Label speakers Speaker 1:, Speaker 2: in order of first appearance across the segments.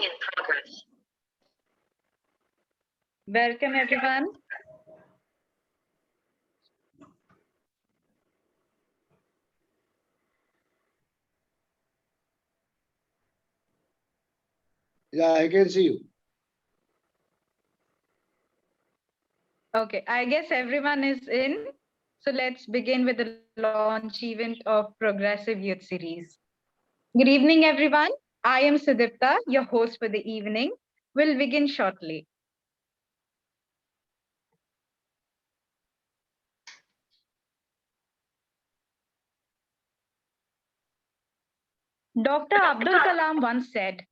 Speaker 1: in progress.
Speaker 2: Welcome, everyone.
Speaker 3: Yeah, I can see you.
Speaker 2: Okay, I guess everyone is in. So let's begin with the launch event of Progressive Youth Series. Good evening, everyone. I am Sudipta, your host for the evening. We'll begin shortly. Dr. Abdul Kalam once said,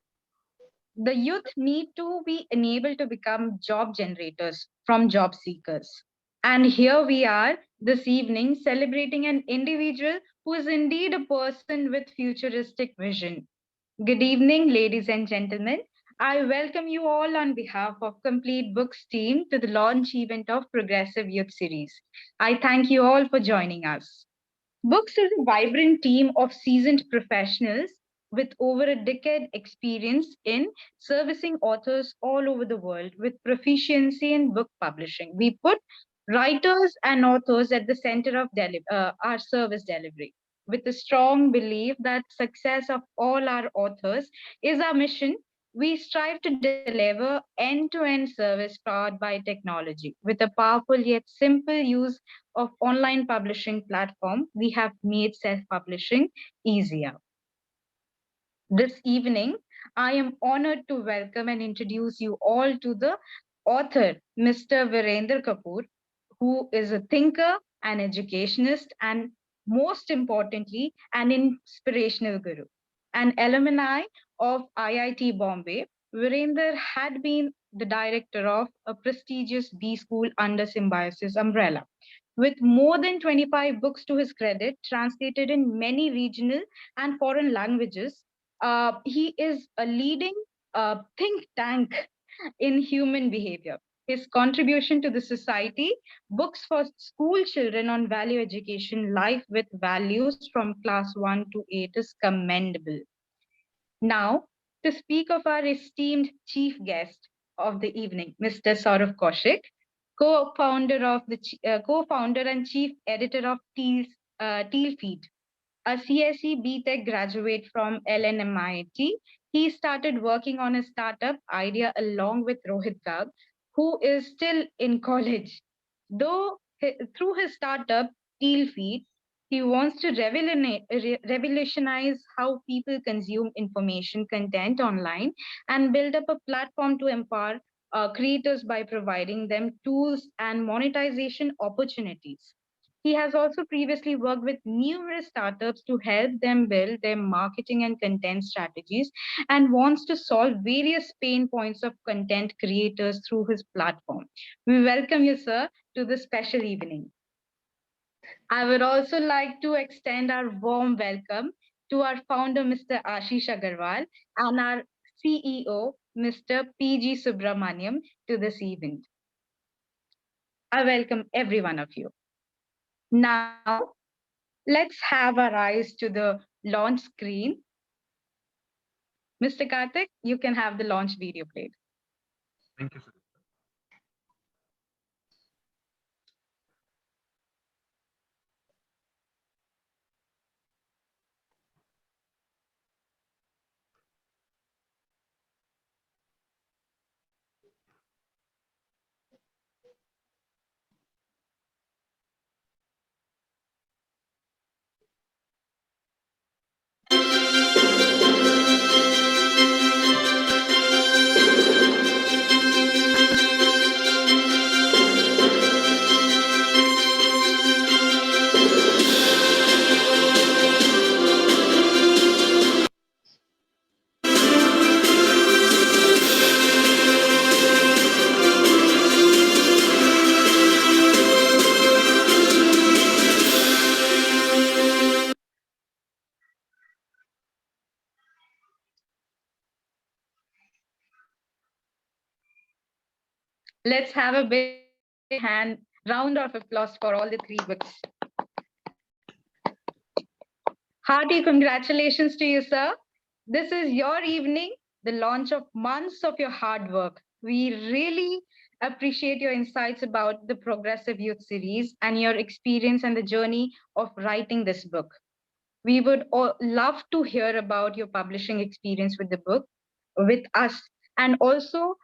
Speaker 2: the youth need to be enabled to become job generators from job seekers. And here we are this evening celebrating an individual who is indeed a person with futuristic vision. Good evening, ladies and gentlemen. I welcome you all on behalf of Complete Books team to the launch event of Progressive Youth Series. I thank you all for joining us. Books is a vibrant team of seasoned professionals with over a decade experience in servicing authors all over the world with proficiency in book publishing. We put writers and authors at the center of our service delivery with a strong belief that success of all our authors is our mission. We strive to deliver end-to-end service powered by technology with a powerful yet simple use of online publishing platform. We have made self-publishing easier. This evening, I am honored to welcome and introduce you all to the author, Mr. Virender Kapoor, who is a thinker, an educationist, and most importantly, an inspirational guru. An alumni of IIT Bombay, Virender had been the director of a prestigious B school under Symbiosis umbrella. With more than 25 books to his credit, translated in many regional and foreign languages, he is a leading think tank in human behavior. His contribution to the society, books for school children on value education, life with values from class 1 to 8 is commendable. Now, to speak of our esteemed chief guest of the evening, Mr. Saurav Kaushik, co-founder and chief editor of Teal Feed, a CSE BTech graduate from LNMIT. He started working on a startup idea along with Rohit Garg, who is still in college. Though through his startup, Teal Feed, he wants to revolutionize how people consume information content online and build up a platform to empower creators by providing them tools and monetization opportunities. He has also previously worked with numerous startups to help them build their marketing and content strategies and wants to solve various pain points of content creators through his platform. We welcome you, sir, to this special evening. I would also like to extend our warm welcome to our founder, Mr. Ashish Agarwal, and our CEO, Mr. PG Subramaniam, to this event. I welcome every one of you. Now, let's have our eyes to the launch screen. Mr. Karthik, you can have the launch video played.
Speaker 4: Thank you, sir.
Speaker 2: Let's have a big round of applause for all the three books. Hearty congratulations to you, sir. This is your evening. the launch of months of your hard work. We really appreciate your insights about the Progressive Youth series and your experience and the journey of writing this book. We would love to hear about your publishing experience with the book with us. And also,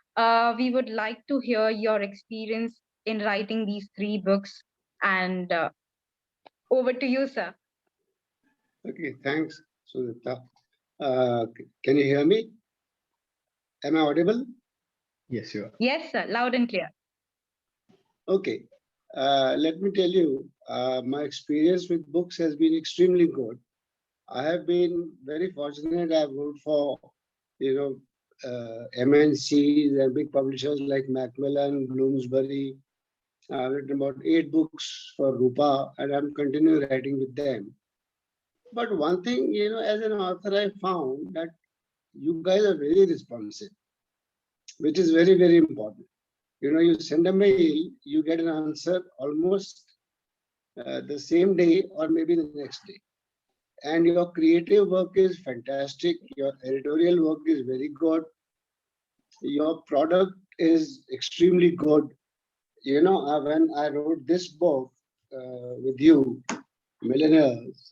Speaker 2: we would like to hear your experience in writing these three books. And over to you, sir.
Speaker 3: Okay, thanks, Sudipta. Can you hear me? Am I audible?
Speaker 1: Yes, you are.
Speaker 2: Yes, sir. Loud and clear.
Speaker 3: Okay. Let me tell you, my experience with books has been extremely good. I have been very fortunate. I've worked for, MNCs and big publishers like Macmillan, Bloomsbury. I've written about 8 books for Rupa, and I'm continuing writing with them. But one thing, as an author, I found that you guys are very responsive, which is very, very important. You send a mail, you get an answer almost the same day or maybe the next day. And your creative work is fantastic. Your editorial work is very good. Your product is extremely good. When I wrote this book with you, Millionaires,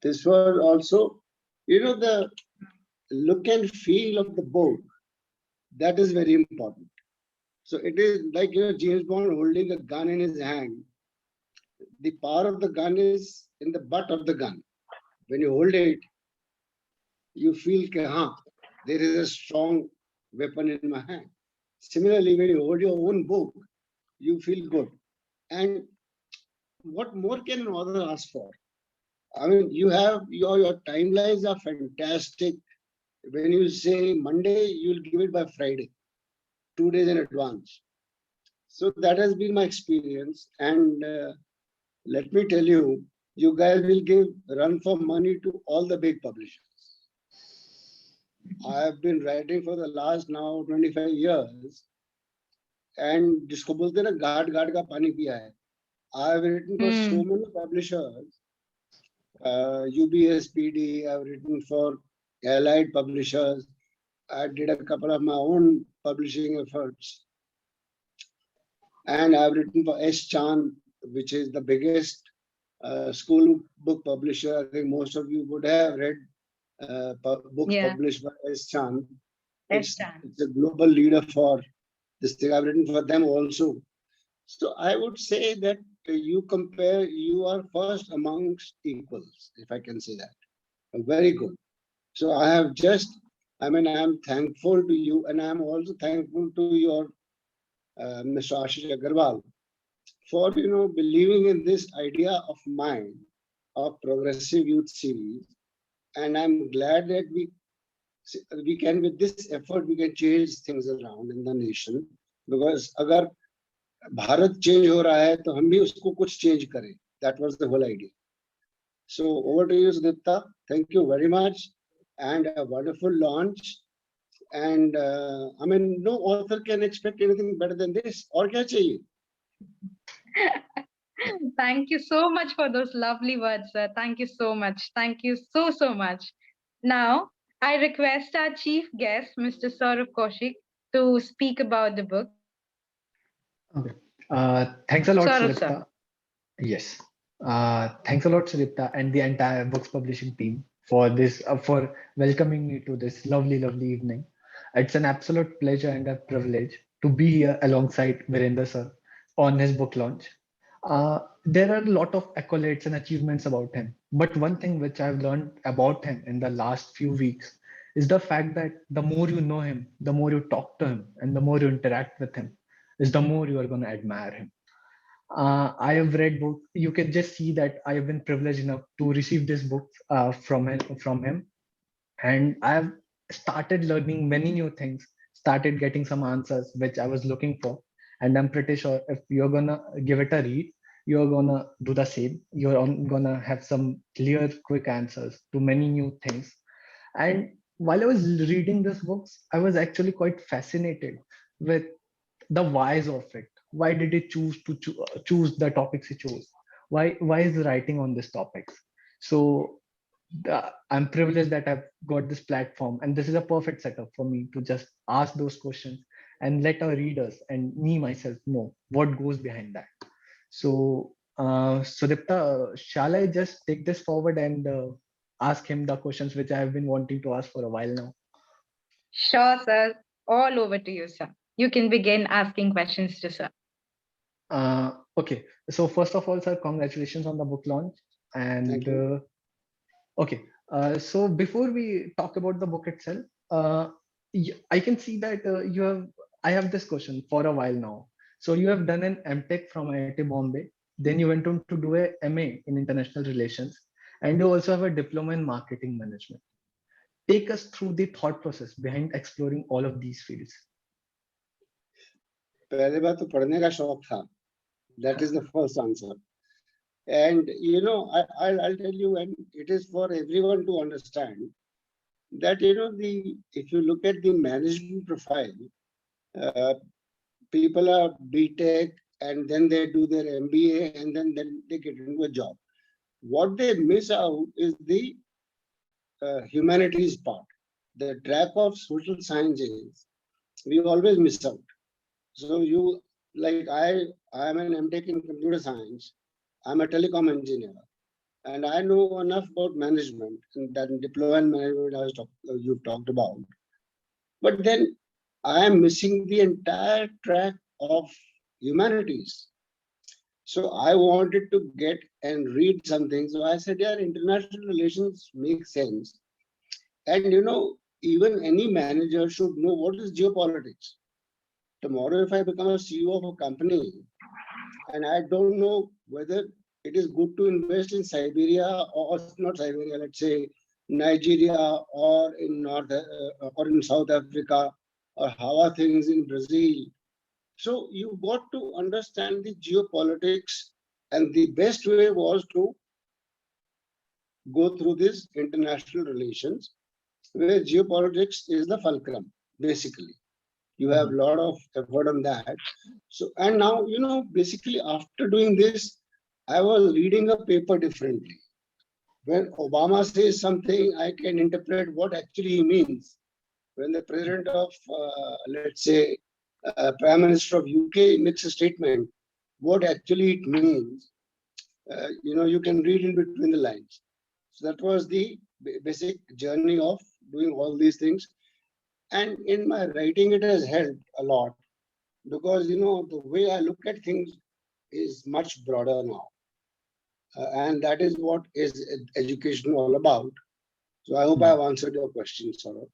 Speaker 3: this was also, the look and feel of the book. That is very important. So it is like, James Bond holding a gun in his hand. The power of the gun is in the butt of the gun. When you hold it, you feel that there is a strong weapon in my hand. Similarly, when you hold your own book, you feel good. And what more can an author ask for? I mean, you have your timelines are fantastic. When you say Monday, you'll give it by Friday, 2 days in advance. So that has been my experience. And let me tell you, you guys will give run for money to all the big publishers. I have been writing for the last now 25 years. And जिसको बोलते हैं ना घाट घाट का पानी पिया है. I have written for so many publishers. UBS PD, I've written for allied publishers. I did a couple of my own publishing efforts. And I've written for S. Chan, which is the biggest school book publisher. I think most of you would have read books published by S. Chan. It's a global leader for this thing. I've written for them also. So I would say that you are first amongst equals, if I can say that. Very good. So I'm thankful to you, and I'm also thankful to your Mr. Ashish Agarwal for believing in this idea of mine of Progressive Youth series. And I'm glad that we can, with this effort, we can change things around in the nation. Because agar Bharat change ho raha hai, to hum bhi usko kuch change kare. That was the whole idea. So over to you, Sudipta. Thank you very much. And a wonderful launch. And no author can expect anything better than this. Aur kya chahiye?
Speaker 2: Thank you so much for those lovely words, sir. Thank you so much. Thank you so, so much. Now, I request our chief guest, Mr. Saurav Kaushik, to speak about the book.
Speaker 1: Okay. Thanks a lot,
Speaker 2: Saurav,
Speaker 1: Sudipta.
Speaker 2: sir.
Speaker 1: Yes. Thanks a lot, Sudipta, and the entire Books Publishing team for this, for welcoming me to this lovely, lovely evening. It's an absolute pleasure and a privilege to be here alongside Virender sir on his book launch. There are a lot of accolades and achievements about him, but one thing which I've learned about him in the last few weeks is the fact that the more you know him, the more you talk to him, and the more you interact with him, is the more you are going to admire him. I have read book. You can just see that I have been privileged enough to receive this book from him, and I have started learning many new things. Started getting some answers which I was looking for, and I'm pretty sure if you're gonna give it a read, you're gonna do the same. Gonna have some clear, quick answers to many new things. And while I was reading this books, I was actually quite fascinated with the whys of it. Why did he choose to choose the topics he chose? Why is he writing on this topics? So I'm privileged that I've got this platform, and this is a perfect setup for me to just ask those questions and let our readers and me myself know what goes behind that. So, Sudipta, shall I just take this forward and ask him the questions which I have been wanting to ask for a while now?
Speaker 2: Sure, sir. All over to you, sir. You can begin asking questions to sir.
Speaker 1: Okay, so first of all, sir, congratulations on the book launch.
Speaker 3: Thank
Speaker 1: And
Speaker 3: you.
Speaker 1: okay, so before we talk about the book itself, I can see that I have this question for a while now. So you have done an MTech from IIT Bombay, then you went on to do a MA in International Relations, and you also have a diploma in Marketing Management. Take us through the thought process behind exploring all of these fields.
Speaker 3: पहले बात तो पढ़ने का शौक था. That is the first answer. And you know, I'll tell you, and it is for everyone to understand that if you look at the management profile, people are BTech and then they do their MBA and then they get into a job. What they miss out is the humanities part. The track of social sciences, we always miss out. So I am an MTech in computer science. I'm a telecom engineer, and I know enough about management and that deployment management you've talked about. But then I am missing the entire track of humanities. So I wanted to get and read something. So I said, yeah, international relations make sense. And even any manager should know what is geopolitics. Tomorrow, if I become a CEO of a company and I don't know whether it is good to invest in Siberia or not Siberia, let's say Nigeria or in or in South Africa, or how are things in Brazil. So you got to understand the geopolitics, and the best way was to go through this international relations, where geopolitics is the fulcrum, basically. You have a lot of effort on that. So, and now, basically after doing this, I was reading a paper differently. When Obama says something, I can interpret what actually he means. When the president of, let's say, Prime Minister of UK makes a statement, what actually it means, you can read in between the lines. So that was the basic journey of doing all these things. And in my writing, it has helped a lot because, the way I look at things is much broader now. And that is what is education all about. So I hope I have answered your question, Saurabh.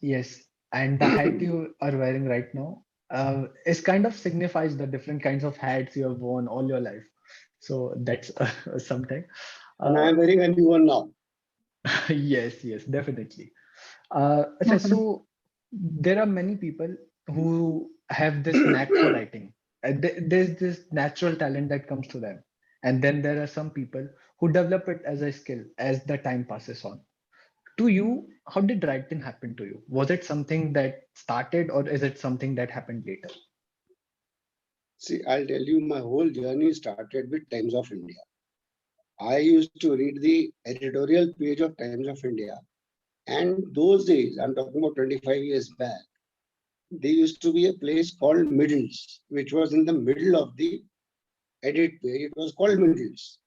Speaker 1: Yes, and the hat you are wearing right now is kind of signifies the different kinds of hats you have worn all your life. So that's something.
Speaker 3: And I am wearing a new one now.
Speaker 1: Yes, definitely. So there are many people who have this knack for writing. There's this natural talent that comes to them. And then there are some people who develop it as a skill as the time passes on. To you, how did writing happen to you? Was it something that started or is it something that happened later?
Speaker 3: See, I'll tell you, my whole journey started with Times of India. I used to read the editorial page of Times of India. And those days, I'm talking about 25 years back, there used to be a place called Middles, which was in the middle of the edit page. It was called Middles.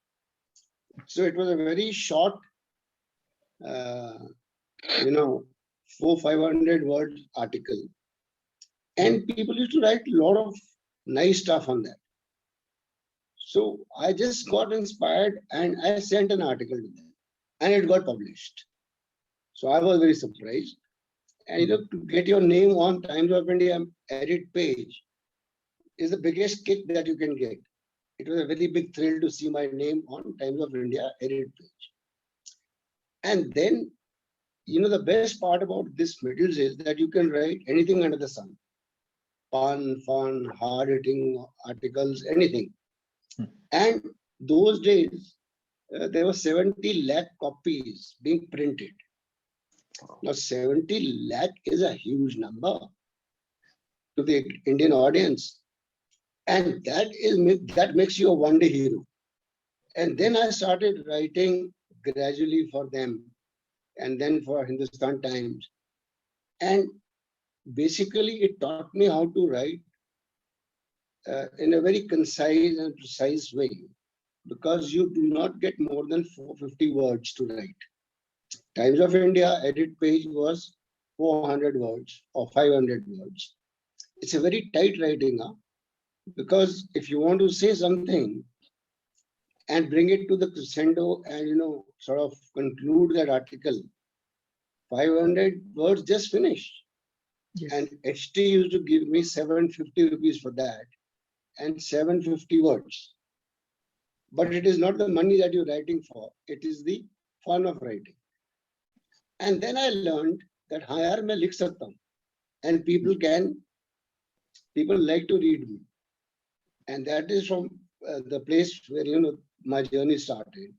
Speaker 3: So it was a very short, 400-500 word article. And people used to write a lot of nice stuff on that. So I just got inspired and I sent an article to them and it got published. So I was very surprised. And to get your name on Times of India edit page is the biggest kick that you can get. It was a very big thrill to see my name on Times of India edit page. And then, the best part about this Middles is that you can write anything under the sun. Fun, hard-hitting articles, anything. And those days, there were 70 lakh copies being printed. Now, 70 lakh is a huge number to the Indian audience. And that makes you a one-day hero. And then I started writing gradually for them and then for Hindustan Times. And basically it taught me how to write in a very concise and precise way, because you do not get more than 450 words to write. Times of India edit page was 400 words or 500 words. It's a very tight writing, huh? Because if you want to say something and bring it to the crescendo and sort of conclude that article, 500 words just finished.
Speaker 1: Yes.
Speaker 3: And HT used to give me 750 rupees for that and 750 words. But it is not the money that you're writing for, it is the fun of writing. And then I learned that हाँ यार मैं लिख सकता हूँ, and people like to read me. And that is from the place where my journey started.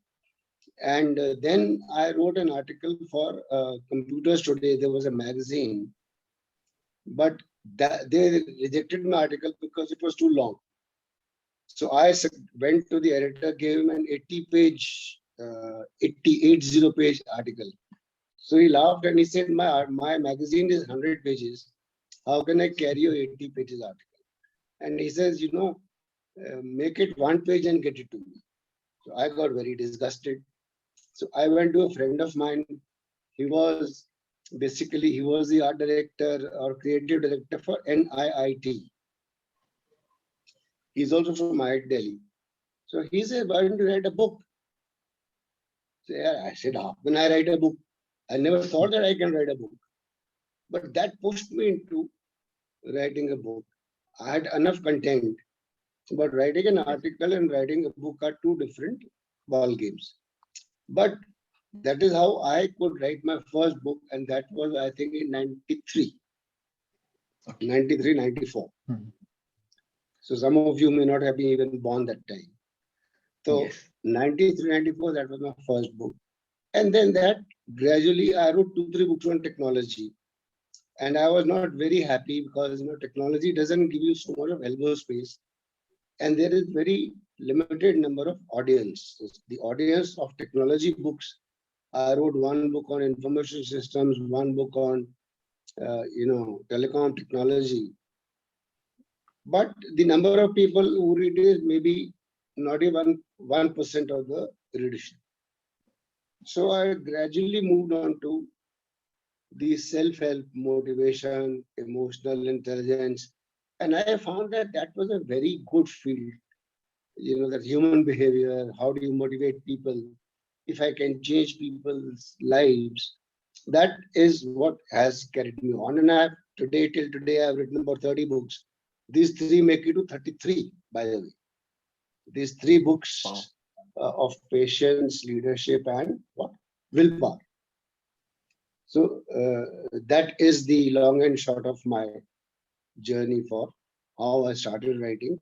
Speaker 3: And then I wrote an article for Computers Today. There was a magazine, but they rejected my article because it was too long. So I went to the editor, gave him an 80-page article. So he laughed and he said, my magazine is 100 pages. How can I carry your 80 pages article? And he says, make it 1 page and get it to me. So I got very disgusted. So I went to a friend of mine. He was the art director or creative director for NIIT. He's also from IIT Delhi. So he said, why don't you write a book? So I said, how can I write a book? I never thought that I can write a book. But that pushed me into writing a book. I had enough content, but writing an article and writing a book are two different ball games. But that is how I could write my first book, and that was, I think, in 93. Okay. 93, 94. So some of you may not have been even born that time. So yes. 93, 94, that was my first book. And then that gradually I wrote 2-3 books on technology. And I was not very happy because technology doesn't give you so much of elbow space. And there is very limited number of audience. The audience of technology books, I wrote 1 book on information systems, 1 book on telecom technology. But the number of people who read is maybe not even 1% of the readership. So I gradually moved on to the self-help, motivation, emotional intelligence. And I found that that was a very good field. That human behavior, how do you motivate people? If I can change people's lives, that is what has carried me on. And till today, I've written about 30 books. These 3 make it to 33, by the way. These 3 books of patience, leadership, and willpower. So that is the long and short of my journey for how I started writing.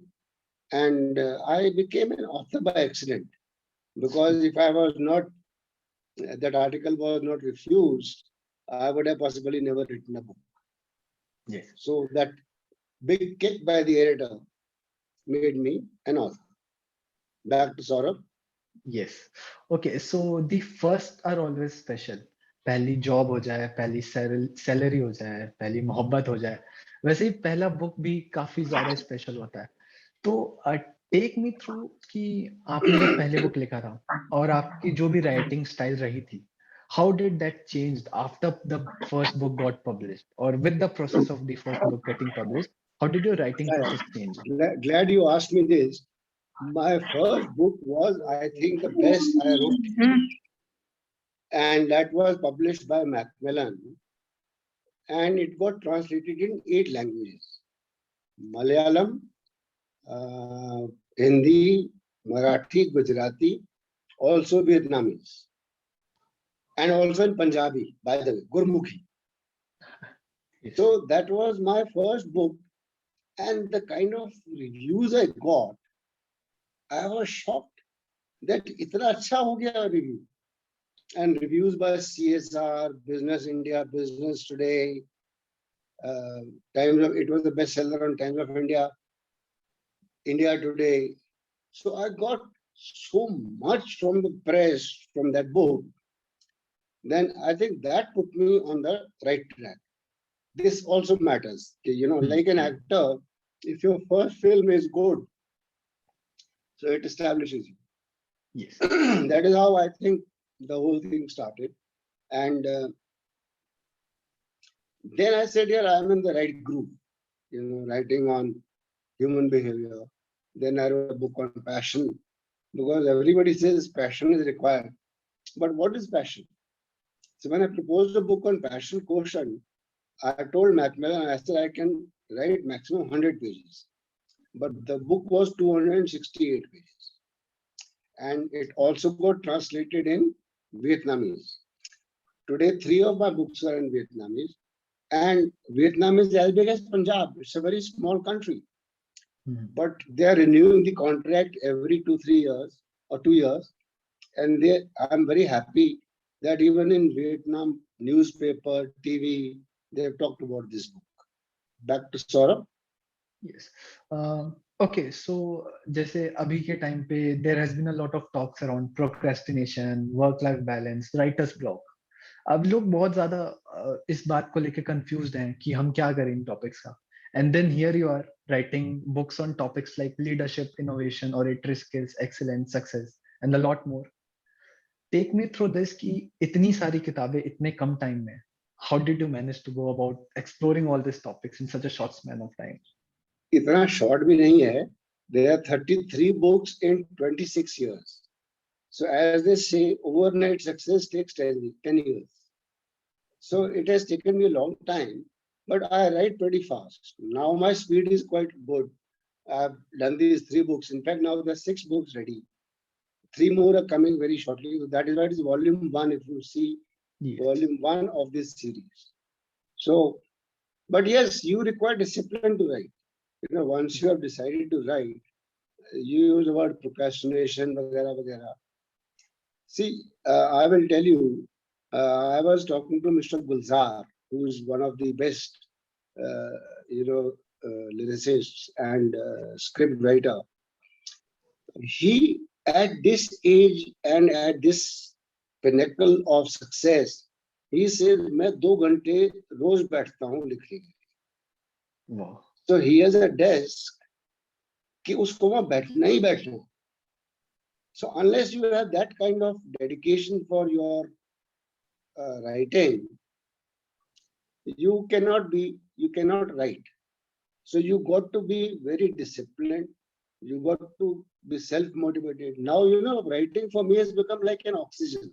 Speaker 3: And I became an author by accident, because if I was not, that article was not refused, I would have possibly never written a book. Yes. So that big kick by the editor made me an author. Back to Saurabh.
Speaker 1: Yes. Okay. So the first are always special. पहली job हो जाए, पहली salary हो जाए, पहली मोहब्बत हो जाए, वैसे ही पहला बुक भी काफी ज्यादा स्पेशल होता है. तो टेक मी थ्रू कि आपने जब पहले बुक लिखा था और आपकी जो भी राइटिंग स्टाइल रही थी, how did that change after the first book got published, or with the process of the first book getting published? How did your writing process change?
Speaker 3: Glad you asked me this. My first book was, I think, the best I wrote. And that was published by Macmillan. And it got translated in 8 languages. Malayalam, Hindi, Marathi, Gujarati, also Vietnamese. And also in Punjabi, by the way, Gurmukhi. Yes. So that was my first book. And the kind of reviews I got, I was shocked that itna acha ho gaya review. And reviews by CSR, Business India, Business Today, it was the bestseller on Times of India, India Today. So I got so much from the press, from that book, then I think that put me on the right track. This also matters. Like an actor, if your first film is good, so it establishes you.
Speaker 1: Yes.
Speaker 3: That is how I think the whole thing started. And then I said, yeah, I'm in the right group, writing on human behavior. Then I wrote a book on passion, because everybody says passion is required. But what is passion? So when I proposed a book on passion quotient, I told Macmillan, I said I can write maximum 100 pages. But the book was 268 pages. And it also got translated in Vietnamese. Today, 3 of my books are in Vietnamese. And Vietnam is as big as Punjab. It's a very small country. But they are renewing the contract every 2-3 years or 2 years. And I'm very happy that even in Vietnam newspaper, TV, they have talked about this book. Back to Saurabh.
Speaker 1: Yes. Okay, so जैसे अभी के time पे there has been a lot of talks around procrastination, work-life balance, writer's block. अब लोग बहुत ज्यादा इस बात को लेके confused हैं कि हम क्या करें इन topics का. And then here you are writing books on topics like leadership, innovation, oratory skills, excellence, success, and a lot more. Take me through this कि इतनी सारी किताबें इतने कम time में. How did you manage to go about exploring all these topics in such a short span of time?
Speaker 3: इतना short भी नहीं है. There are 33 books in 26 years. So as they say, overnight success takes 10 years. So it has taken me a long time, but I write pretty fast. Now my speed is quite good. I've done these 3 books. In fact, now there are 6 books ready. 3 more are coming very shortly. So that is why it is volume 1, if you see. Yes. Volume 1 of this series. So, but yes, you require discipline to write. Once you have decided to write, you use the word procrastination, vagara, vagara. See, I will tell you, I was talking to Mr. Gulzar, who is one of the best, lyricists and script writer. He, at this age and at this pinnacle of success, he said, मैं 2 घंटे रोज बैठता हूँ लिखने के लिए. So he has a desk कि उसको वहाँ बैठना ही बैठना. So unless you have that kind of dedication for your writing, you cannot write. So you got to be very disciplined. You got to be self-motivated. Now, writing for me has become like an oxygen.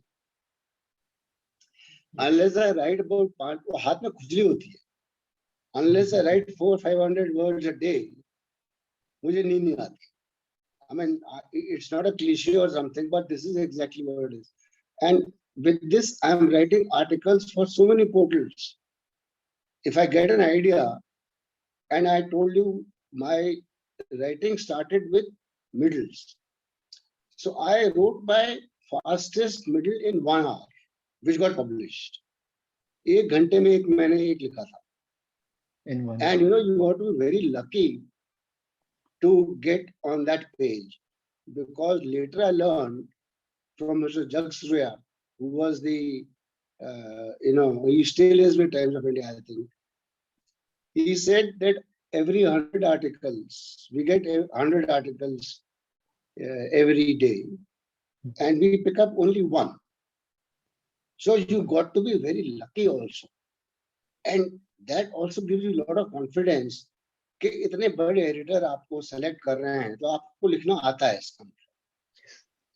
Speaker 3: Unless I write about हाथ में खुजली होती है. Unless I write 400-500 words a day, मुझे नींद नहीं आती. I mean, it's not a cliche or something, but this is exactly what it is. And with this, I'm writing articles for so many portals. If I get an idea, and I told you, my writing started with middles. So I wrote my fastest middle in 1 hour, which got published. 1 घंटे में मैंने एक लिखा था. And you have to be very lucky to get on that page, because later I learned from Mr. Jag Surya, who was the, he still is with Times of India, I think. He said that every 100 articles, we get 100 articles every day, and we pick up only 1. So you got to be very lucky also. And that also gives you a lot of confidence कि इतने बड़े editor आपको select कर रहे हैं तो आपको लिखना आता है इसका.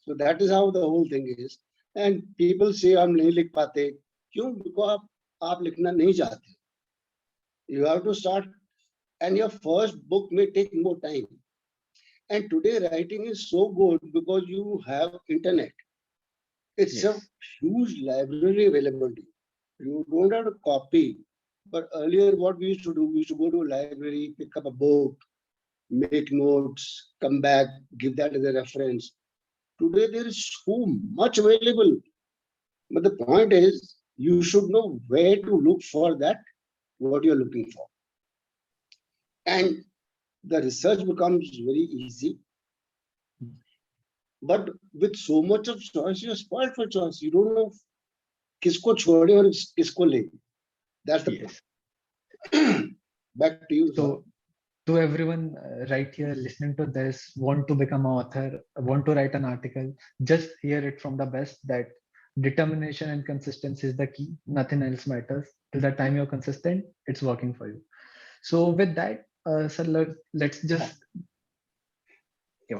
Speaker 3: So that is how the whole thing is. And people say हम नहीं लिख पाते. क्यों? Because आप लिखना नहीं चाहते. You have to start, and your first book may take more time. And today writing is so good because you have internet. It's a huge library available to you. You don't have to copy. But earlier, what we used to do, we used to go to a library, pick up a book, make notes, come back, give that as a reference. Today, there is so much available. But the point is, you should know where to look for that, what you're looking for. And the research becomes very easy. But with so much of choice, you're spoiled for choice. You don't know kisko chhode aur kisko le. That's the
Speaker 1: Yes.
Speaker 3: point. Back to you, sir.
Speaker 1: So to everyone right here listening to this, want to become an author, want to write an article, just hear it from the best that determination and consistency is the key. Nothing else matters. Till the time you're consistent, it's working for you. So with that, sir, let's just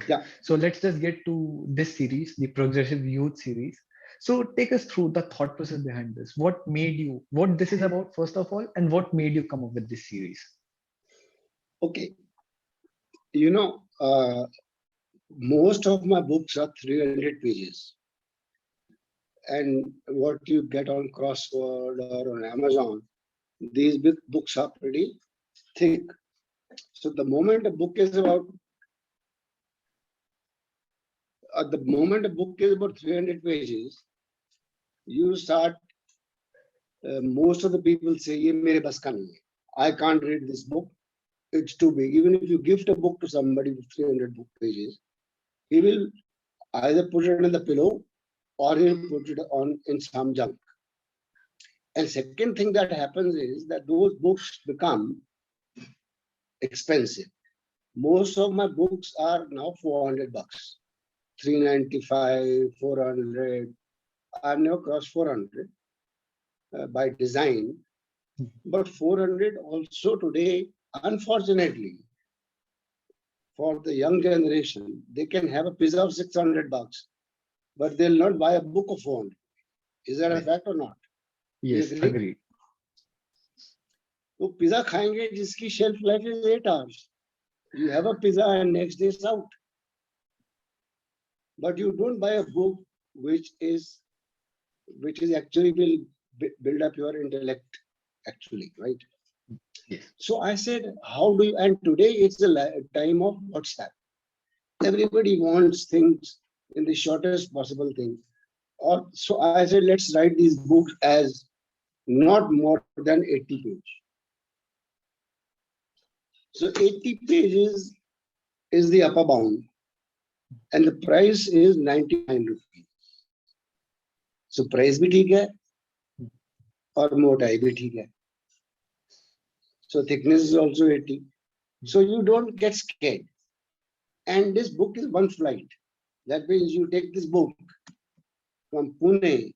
Speaker 3: Yeah.
Speaker 1: So let's just get to this series, the Progressive Youth series. So take us through the thought process behind this. What made you, what this is about, first of all, and what made you come up with this series?
Speaker 3: Okay. You know, most of my books are 300 pages. And what you get on Crossword or on Amazon, these big books are pretty thick. So the moment a book is about 300 pages, you start. Most of the people say, "Ye mere bas ka nahi hai. I can't read this book. It's too big." Even if you gift a book to somebody with 300 book pages, he will either put it on the pillow or he'll put it on in some junk. And second thing that happens is that those books become expensive. Most of my books are now 400 bucks, 395, 400. I've never crossed 400 by design, but 400 also today, unfortunately, for the young generation, they can have a pizza of 600 bucks, but they'll not buy a book of 400. Is that a fact or not?
Speaker 1: Yes,
Speaker 3: agree?
Speaker 1: agreed.
Speaker 3: वो pizza खाएंगे जिसकी shelf life is 8 hours. You have a pizza and next day it's out. But you don't buy a book which is actually will build up your intellect, actually, right?
Speaker 1: Yes.
Speaker 3: So I said, how do you? And today it's the time of WhatsApp. Everybody wants things in the shortest possible thing. Or so I said, let's write these books as not more than 80 pages. So 80 pages is the upper bound, and the price is 99 rupees. So price भी ठीक है और मोटाई भी ठीक है. So thickness is also 80. So you don't get scared. And this book is one flight. That means you take this book from Pune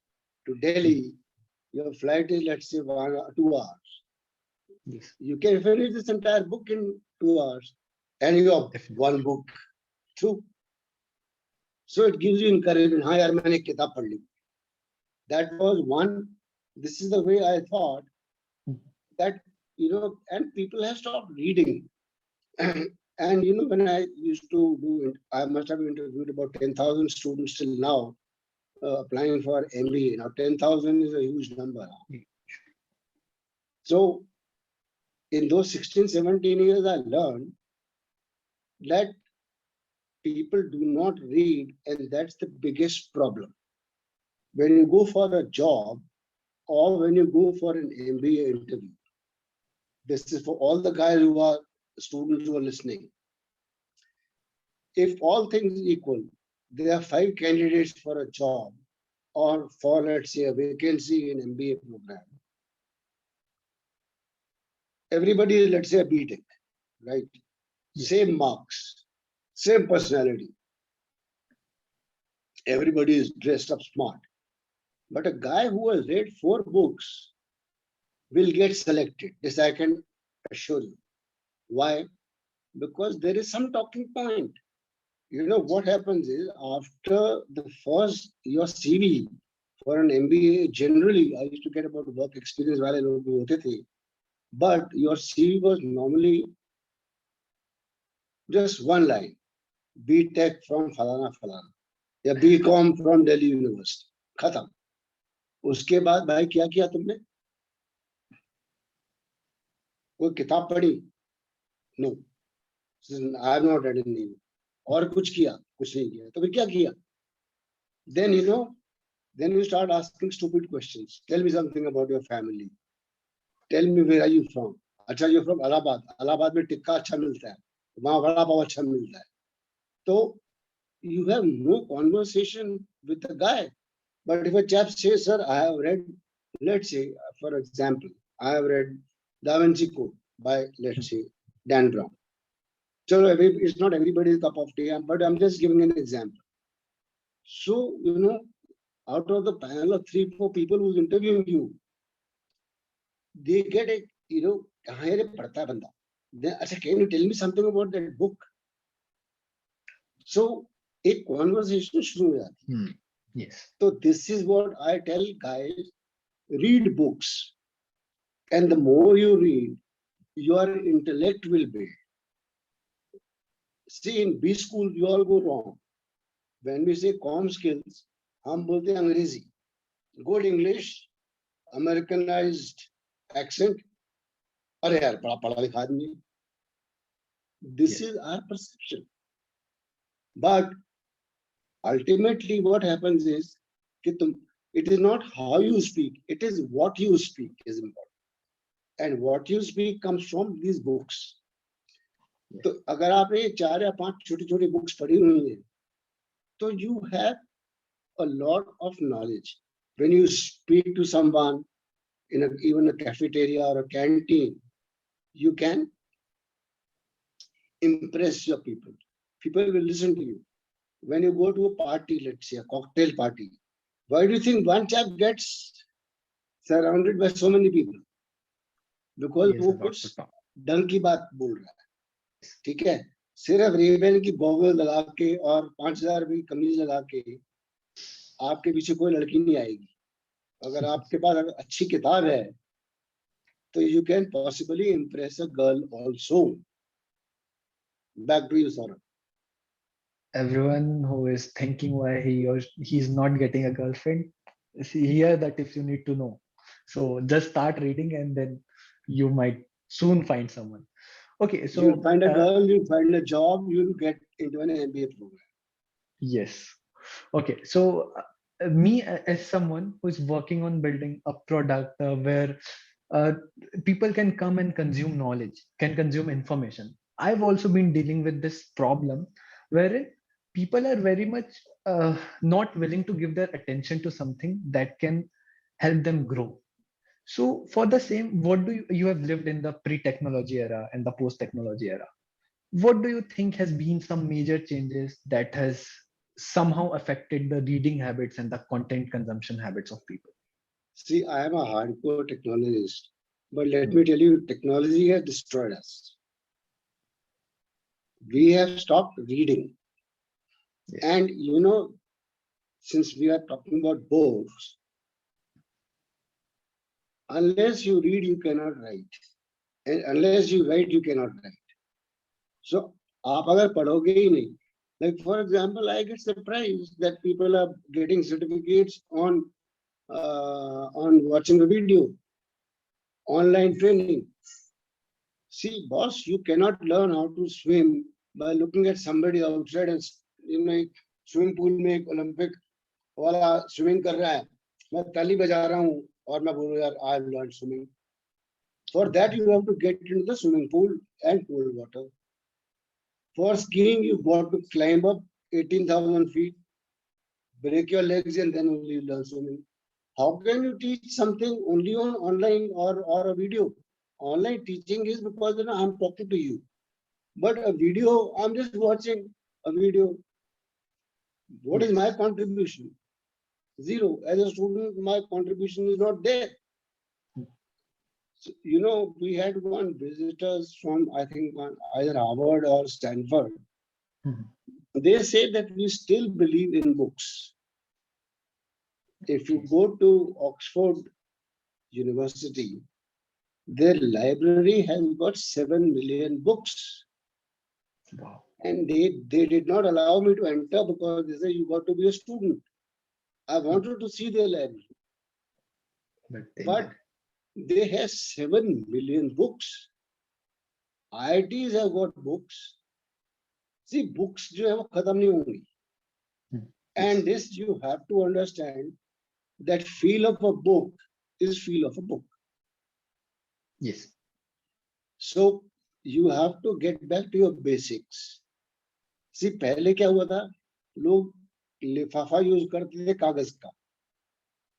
Speaker 3: to Delhi. Your flight is, let's say, 2 hours.
Speaker 1: Yes.
Speaker 3: You can finish this entire book in 2 hours, and you have one book through. So it gives you encouragement. हाँ यार मैंने किताब पढ़ ली. That was one. This is the way I thought that, and people have stopped reading. And when I used to do it, I must have interviewed about 10,000 students till now applying for MBA. Now 10,000 is a huge number. So in those 16, 17 years, I learned that people do not read, and that's the biggest problem. When you go for a job or when you go for an MBA interview, this is for all the guys who are students who are listening. If all things equal, there are 5 candidates for a job or for, let's say, a vacancy in MBA program. Everybody is, let's say, a BTech, right? Yes. Same marks, same personality. Everybody is dressed up smart. But a guy who has read 4 books will get selected. This I can assure you. Why? Because there is some talking point. What happens is after the first, your CV for an MBA, generally, I used to get about work experience while I was, but your CV was normally just one line, BTech from Falana Falana, या BCom from Delhi University, खत्म. उसके बाद भाई क्या किया तुमने? कोई किताब पढ़ी? No. I have not read anything. और कुछ किया? कुछ नहीं किया. तो फिर क्या किया? Then you start asking stupid questions. Tell me something about your family. Tell me where are you from? अच्छा, you're from Allahabad. Allahabad में टिक्का अच्छा मिलता है. वहाँ वड़ा पाव अच्छा मिलता है. तो you have no conversation with the guy. But if a chap says, sir, I have read, let's say, for example, I have read Da Vinci Code by, let's say, Dan Brown. So it's not everybody's cup of tea, but I'm just giving an example. So, out of the panel of 3-4 people who's interviewing you, they get a, kahan ye padhta hai banda? Then, acha, can you tell me something about that book? So, a conversation shuru ho jati hai.
Speaker 1: Yes.
Speaker 3: So this is what I tell guys, read books. And the more you read, your intellect will build. See, in B school, you all go wrong. When we say comm skills, hum bolte hain Angrezi. Good English, Americanized accent. Arey yaar, bada padha likha aadmi. This is our perception. But ultimately what happens is, it is not how you speak, it is what you speak is important. And what you speak comes from these books. तो अगर आपने 4 या 5 छोटी-छोटी books पढ़ी हुई हैं, तो you have a lot of knowledge. When you speak to someone in even a cafeteria or a canteen, you can impress your people. People will listen to you. When you go to a party, let's say a cocktail party, why do you think one chap gets surrounded by so many people? Because वो कुछ ढंग की बात बोल रहा है, ठीक है? सिर्फ रेबन की गॉगल लगा के और 5000 रुपए की कमीज लगा के आपके पीछे कोई लड़की नहीं आएगी. अगर आपके पास अगर अच्छी किताब है, तो you can possibly impress a girl also. Back to you, Saurabh.
Speaker 1: Everyone who is thinking why he or he's not getting a girlfriend, see here that if you need to know. So just start reading and then you might soon find someone. Okay, so
Speaker 3: you'll find a girl, you'll find a job, you'll get into an MBA program.
Speaker 1: Yes. Okay, so me as someone who is working on building a product where people can come and consume knowledge, can consume information. I've also been dealing with this problem wherein people are very much not willing to give their attention to something that can help them grow. So for the same, what do you have lived in the pre-technology era and the post-technology era? What do you think has been some major changes that has somehow affected the reading habits and the content consumption habits of people?
Speaker 3: See, I am a hardcore technologist, but let me tell you, technology has destroyed us. We have stopped reading. Yes. And since we are talking about books, unless you read, you cannot write. And unless you write, you cannot write. So, aap agar padhoge hi nahi. Like for example, I get surprised that people are getting certificates on watching a video, online training. See, boss, you cannot learn how to swim by looking at somebody outside and swimming pool में एक Olympic वाला swimming कर रहा है, मैं ताली बजा रहा हूँ और मैं बोलूँ यार I have learned swimming. For that you have to get into the swimming pool and cold water. For skiing you got to climb up 18,000 feet, break your legs and then only learn swimming. How can you teach something only on online or a video? Online teaching is because I'm talking to you. But a video, I'm just watching a video. What is my contribution? Zero. As a student, my contribution is not there. So, we had one visitors from, I think, either Harvard or Stanford. They say that we still believe in books. If you go to Oxford University, their library has got 7 million books. Wow. And they did not allow me to enter because they say you got to be a student. I wanted to see their library. But they have 7 million books. IITs have got books. See, books jo hai wo khatam nahi hongi. And this you have to understand that feel of a book is feel of a book. Yes. So you have to get back to your basics. See, पहले क्या हुआ था? लोग लिफाफा use करते थे कागज का,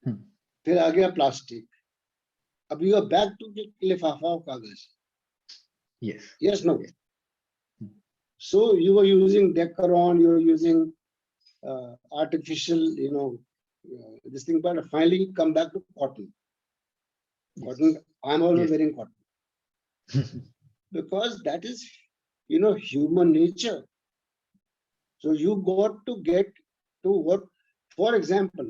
Speaker 1: हम्म,
Speaker 3: फिर आ गया प्लास्टिक, अब यू आर बैक टू लिफाफा और कागज.
Speaker 1: yes,
Speaker 3: Yes, no.
Speaker 1: yes.
Speaker 3: So you were using Decaron, you were using artificial, this thing, but finally you come back to cotton.
Speaker 1: Yes.
Speaker 3: Cotton, I'm always
Speaker 1: Yes.
Speaker 3: wearing cotton because that is, human nature. So you got to get to what, for example,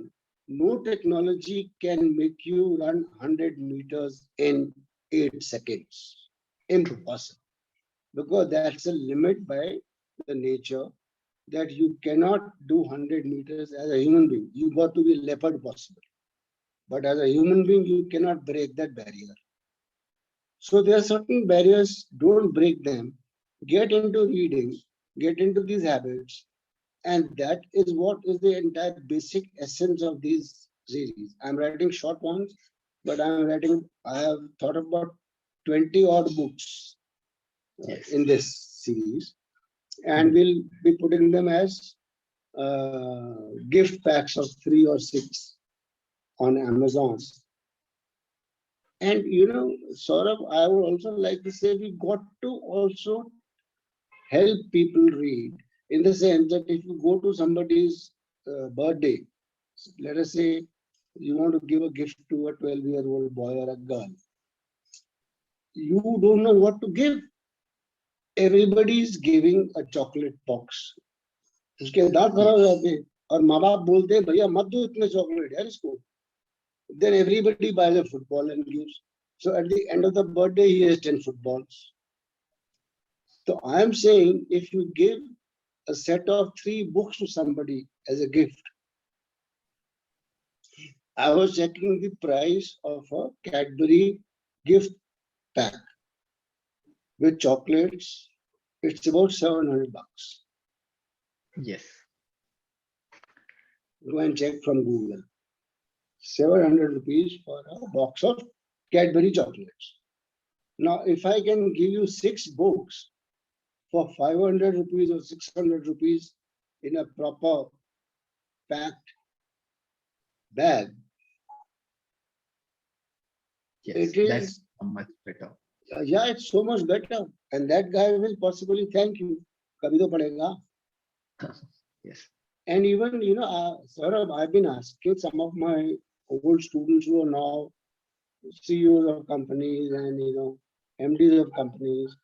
Speaker 3: no technology can make you run 100 meters in 8 seconds. Impossible. Because that's a limit by the nature that you cannot do 100 meters as a human being. You got to be leopard possible. But as a human being, you cannot break that barrier. So there are certain barriers, don't break them. Get into reading, get into these habits. And that is what is the entire basic essence of these series. I'm writing short ones, but I have thought about 20 odd books
Speaker 1: Yes.
Speaker 3: in this series. And we'll be putting them as gift packs of 3 or 6 on Amazon. And Saurabh, I would also like to say we got to also help people read in the sense that if you go to somebody's birthday, let us say you want to give a gift to a 12-year-old boy or a girl, you don't know what to give. Everybody is giving a chocolate box. उसके दांत खराब हो जाते हैं और माँ बाप बोलते हैं भैया मत दो इतने चॉकलेट यार इसको. Then everybody buys a football and gives. So at the end of the birthday, he has 10 footballs. So I am saying if you give a set of 3 books to somebody as a gift, I was checking the price of a Cadbury gift pack with chocolates. It's about $700.
Speaker 1: Yes.
Speaker 3: Go and check from Google. 700 rupees for a box of Cadbury chocolates. Now, if I can give you 6 books for 500 rupees or 600 rupees in a proper packed bag,
Speaker 1: Yes.
Speaker 3: it
Speaker 1: That's
Speaker 3: is,
Speaker 1: much better.
Speaker 3: yeah, it's so much better. And that guy will possibly thank you. Kabhi to padega.
Speaker 1: Yes.
Speaker 3: And even, Saurabh, I've been asking some of my old students who are now CEOs of companies and, MDs of companies,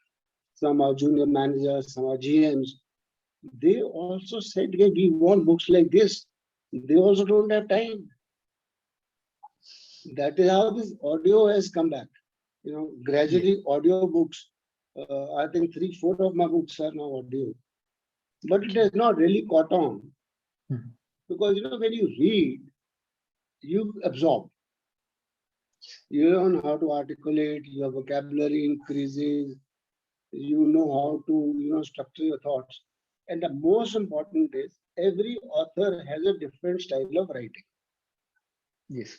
Speaker 3: some are junior managers, some are GMs. They also said, hey, we want books like this. They also don't have time. That is how this audio has come back. Gradually audio books. I think 3/4 of my books are now audio. But it has not really caught on. Because, when you read, you absorb. You learn how to articulate, your vocabulary increases, you know how to, structure your thoughts. And the most important is every author has a different style of writing.
Speaker 1: Yes.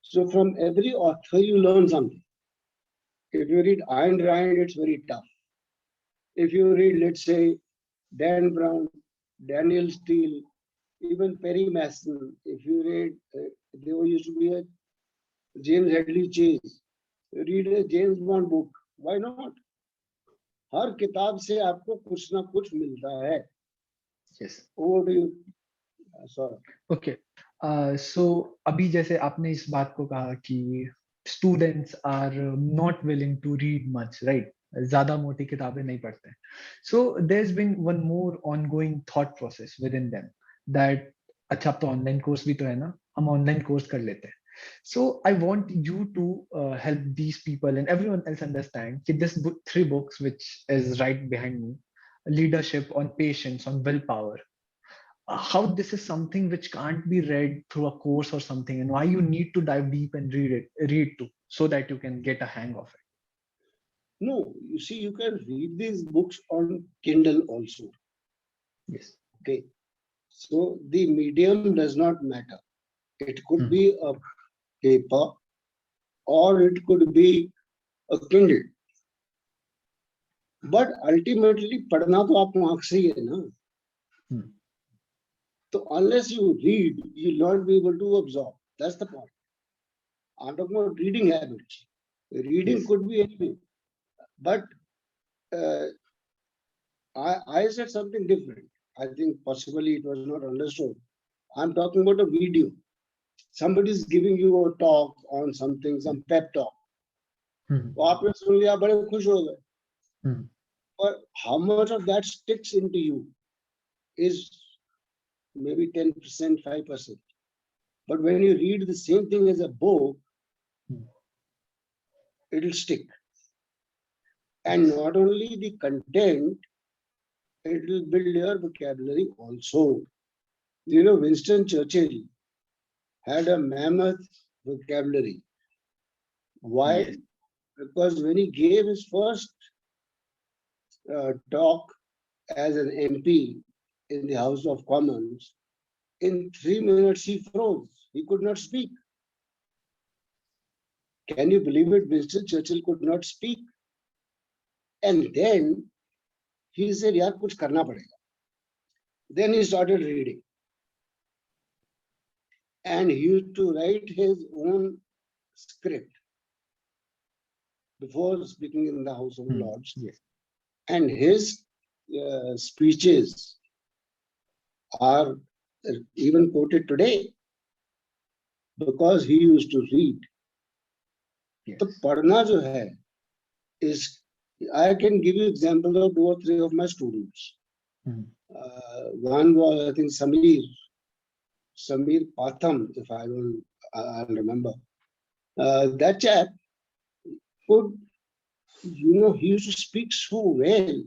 Speaker 3: So from every author, you learn something. If you read Ayn Rand, it's very tough. If you read, let's say, Dan Brown, Daniel Steele, even Perry Mason, if you read, there used to be a James Hadley Chase, read a James Bond book. Why not? हर किताब से आपको कुछ ना कुछ मिलता है.
Speaker 1: Yes.
Speaker 3: Over to you. Sorry.
Speaker 1: Okay. So अभी जैसे आपने इस बात को कहा कि students are not willing to read much, right? ज़्यादा मोटी किताबें नहीं पढ़ते. So there's been one more ongoing thought process within them that अच्छा अब तो online course भी तो है ना, हम online course कर लेते हैं. So I want you to help these people and everyone else understand that this book, 3 books which is right behind me, leadership, on patience, on willpower, how this is something which can't be read through a course or something, and why you need to dive deep and read to so that you can get a hang of it.
Speaker 3: No, you see, you can read these books on Kindle also.
Speaker 1: Yes.
Speaker 3: Okay. So the medium does not matter. It could be a paper or it could be a Kindle. But ultimately, पढ़ना तो आप आँख से ही है ना. So unless you read, you'll not be able to absorb. That's the point. I'm talking about reading habits. Reading
Speaker 1: Yes.
Speaker 3: could be anything, but uh, I said something different. I think possibly it was not understood. I'm talking about a video. Somebody is giving you a talk on something, some pep talk.
Speaker 1: Hmm.
Speaker 3: वो आपने सुन लिया, बड़े खुश हो गए.
Speaker 1: Hmm.
Speaker 3: But how much of that sticks into you is maybe 10%, 5%. But when you read the same thing as a book,
Speaker 1: Hmm.
Speaker 3: it'll stick. And not only the content, it will build your vocabulary also. You know, Winston Churchill had a mammoth vocabulary. Why?
Speaker 1: Yes.
Speaker 3: Because when he gave his first talk as an MP in the House of Commons, in 3 minutes he froze. He could not speak. Can you believe it? Winston Churchill could not speak. And then he said, yaar, kuch karna padega. Then he started reading. And he used to write his own script before speaking in the House of
Speaker 1: Hmm.
Speaker 3: Lords.
Speaker 1: Yes.
Speaker 3: And his speeches are even quoted today because he used to read.
Speaker 1: Yes.
Speaker 3: तो पढ़ना जो है is, I can give you examples of 2 or 3 of my students.
Speaker 1: Hmm.
Speaker 3: One was, I think, Samir Patham, if I'll remember. That chap could, he used to speak so well,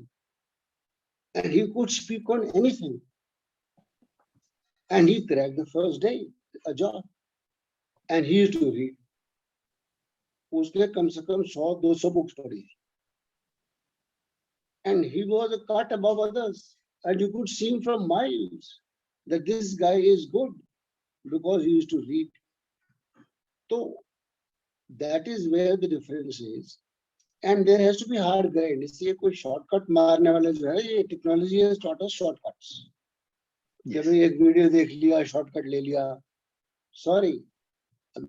Speaker 3: and he could speak on anything. And he cracked the first day a job. And he used to read. उसने कम से कम 100-200 books पढ़ी. And he was a cut above others. And you could see him from miles that this guy is good because he used to read. So that is where the difference is. And there has to be hard grind. इसलिए कोई shortcut मारने वाले जो है, ये technology has taught us shortcuts.
Speaker 1: Yes.
Speaker 3: जब एक video देख लिया, shortcut ले लिया. Sorry,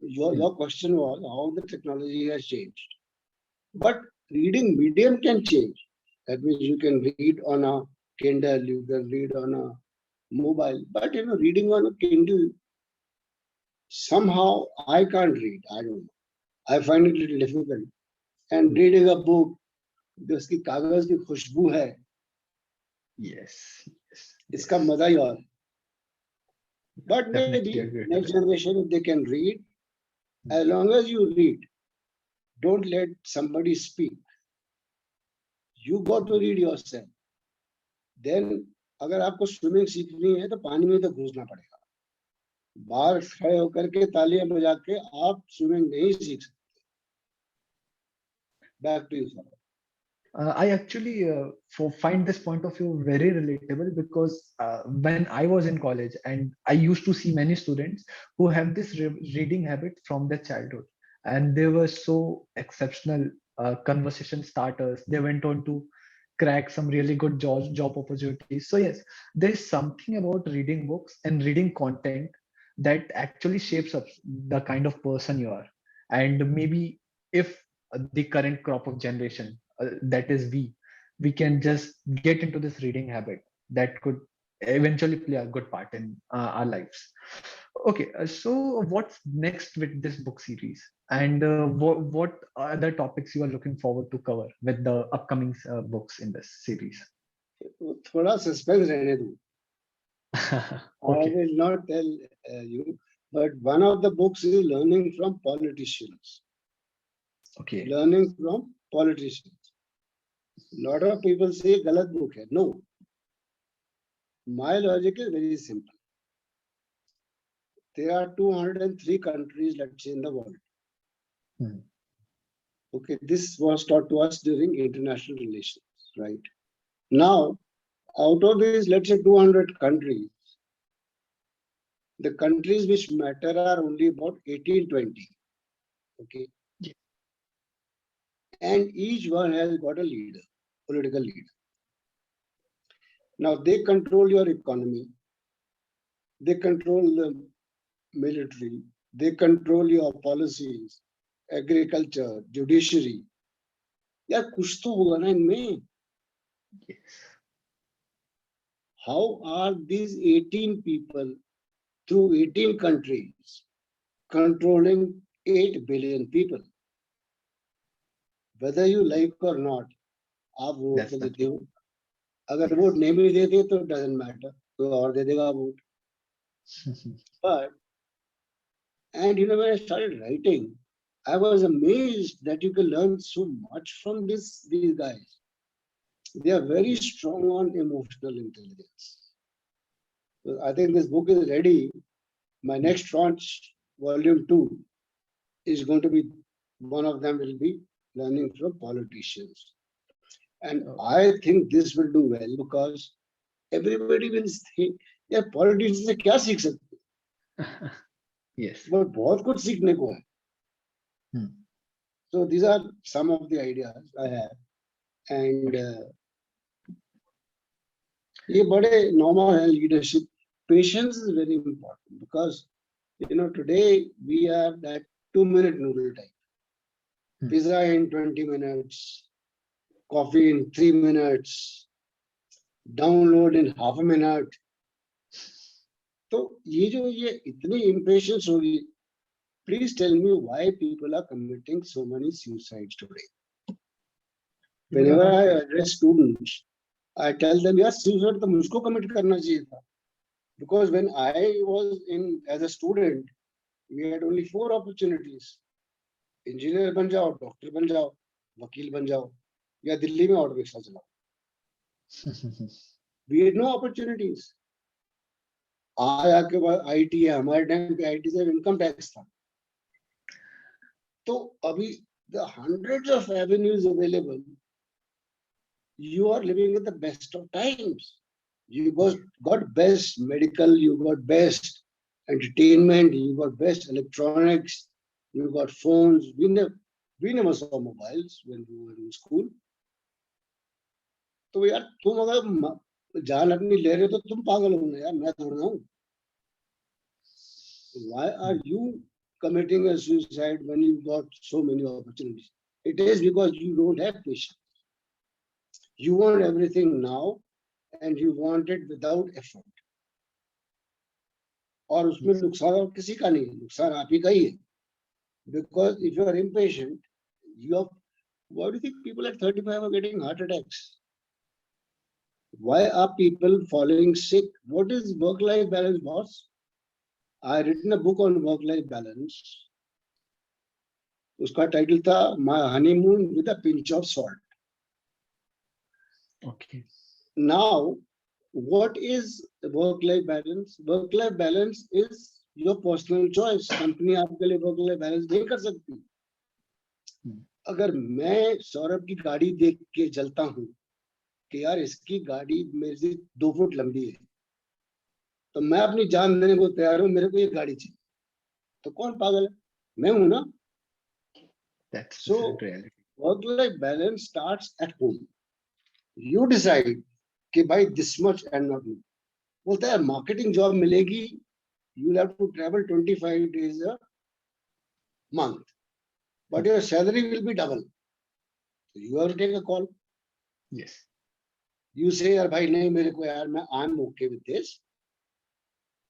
Speaker 3: your question was how the technology has changed. But reading medium can change. That means you can read on a Kindle, you can read on a mobile. But reading on a Kindle, somehow I can't read. I don't know. I find it a little difficult. And reading a book, जिसकी कागज की खुशबू है,
Speaker 1: Yes. Yes.
Speaker 3: इसका मजा ही और. But
Speaker 1: Definitely
Speaker 3: maybe
Speaker 1: agree to
Speaker 3: next
Speaker 1: that.
Speaker 3: generation, if they can read, as long as you read, don't let somebody speak. You got to read yourself. Then, अगर आपको swimming सीखनी है तो पानी में तो घुसना पड़ेगा. बाहर खड़े होकर के तालियां बजा के आप स्विमिंग नहीं सीख सकते. Back to you, sir.
Speaker 1: I actually find this point of view very relatable because when I was in college and I used to see many students who have this reading habit from their childhood, and they were so exceptional conversation starters. They went on to crack some really good job opportunities. So yes, there is something about reading books and reading content that actually shapes up the kind of person you are. And maybe if the current crop of generation, that is we can just get into this reading habit that could eventually play a good part in our lives. Okay, so what's next with this book series, and what other topics you are looking forward to cover with the upcoming books in this series?
Speaker 3: थोड़ा suspense रहने दो. I
Speaker 1: Okay.
Speaker 3: will not tell you, but one of the books is learning from politicians.
Speaker 1: Okay.
Speaker 3: Learning from politicians. A lot of people say galat book hai. No. My logic is very simple. There are 203 countries, let's say, in the world.
Speaker 1: Hmm.
Speaker 3: Okay, this was taught to us during international relations, right? Now, out of these, let's say 200 countries, the countries which matter are only about 18-20. Okay.
Speaker 1: Yeah.
Speaker 3: And each one has got a leader, political leader. Now they control your economy. they control the military, they control your policies, agriculture, judiciary. यार कुछ तो होगा ना इनमें.
Speaker 1: Yes.
Speaker 3: How are these 18 people through 18 countries controlling 8 billion people? Whether you like or not, आप vote
Speaker 1: That's
Speaker 3: तो
Speaker 1: the
Speaker 3: देते हो. अगर
Speaker 1: Yes.
Speaker 3: वोट नहीं भी देते तो doesn't matter, कोई और दे देगा vote. But and you know, when I started writing, I was amazed that you can learn so much from these guys. They are very strong on emotional intelligence. So I think this book is ready. My next tranche, volume 2, is going to be, one of them will be learning from politicians. And
Speaker 1: Oh.
Speaker 3: I think this will do well because everybody will think, yeah, politicians से क्या सीख सकते हैं?
Speaker 1: Yes.
Speaker 3: But बहुत कुछ सीखने को है.
Speaker 1: Hmm.
Speaker 3: So these are some of the ideas I have. And ये बड़े normal है leadership. Patience is very important because, you know, today we have that 2-minute noodle time.
Speaker 1: Hmm.
Speaker 3: Pizza in 20 minutes, coffee in 3 minutes, download in half a minute. तो ये जो ये इतनी impatience होगी, please tell me why people are committing so many suicides today. Whenever I address students, I tell them, यार suicide तो मुझको commit करना चाहिए था. Because when I was in as a student, we had only 4 opportunities. Engineer बन जाओ, doctor बन जाओ, वकील बन जाओ, या दिल्ली में ऑटो रिक्शा चलाओ. We had no opportunities. आज आपके पास IT है, हमारे टाइम पे IT से इनकम टैक्स था. तो अभी the hundreds of avenues available, you are living at the best of times. You got best medical, you got best entertainment, you got best electronics, you got phones. We never saw mobiles when we were in school. तो यार तुम अगर जान अपनी ले रहे हो तो तुम पागल हो ना यार, मैं थोड़ा ना हूँ. Why are you committing a suicide when you got so many opportunities? It is because you don't have patience. You want everything now and you want it without effort. और उसमें नुकसान किसी का नहीं है, नुकसान आप ही का ही है. Because if you are impatient, why do you think people at 35 are getting heart attacks? Why are people falling sick? What is work-life balance, boss? I written a book on work-life balance. उसका title था My Honeymoon with a Pinch of Salt.
Speaker 1: Okay.
Speaker 3: Now, what is work-life balance? Work-life balance is your personal choice. Company आपके लिए work-life balance नहीं कर सकती. अगर मैं सौरभ की गाड़ी देख के जलता हूँ कि यार इसकी गाड़ी मेरे से 2 फुट लंबी है, तो मैं अपनी जान देने को तैयार हूँ, मेरे को ये गाड़ी चाहिए. तो कौन पागल है? मैं हूँ ना.
Speaker 1: That's
Speaker 3: So,
Speaker 1: the sad reality.
Speaker 3: work-life balance starts at home. You decide कि भाई this much and not more. बोलता है marketing job मिलेगी, you will have to travel 25 days a month, but your salary will be double. So you have to take a call.
Speaker 1: Yes.
Speaker 3: You say यार भाई नहीं मेरे को यार मैं I'm okay with this.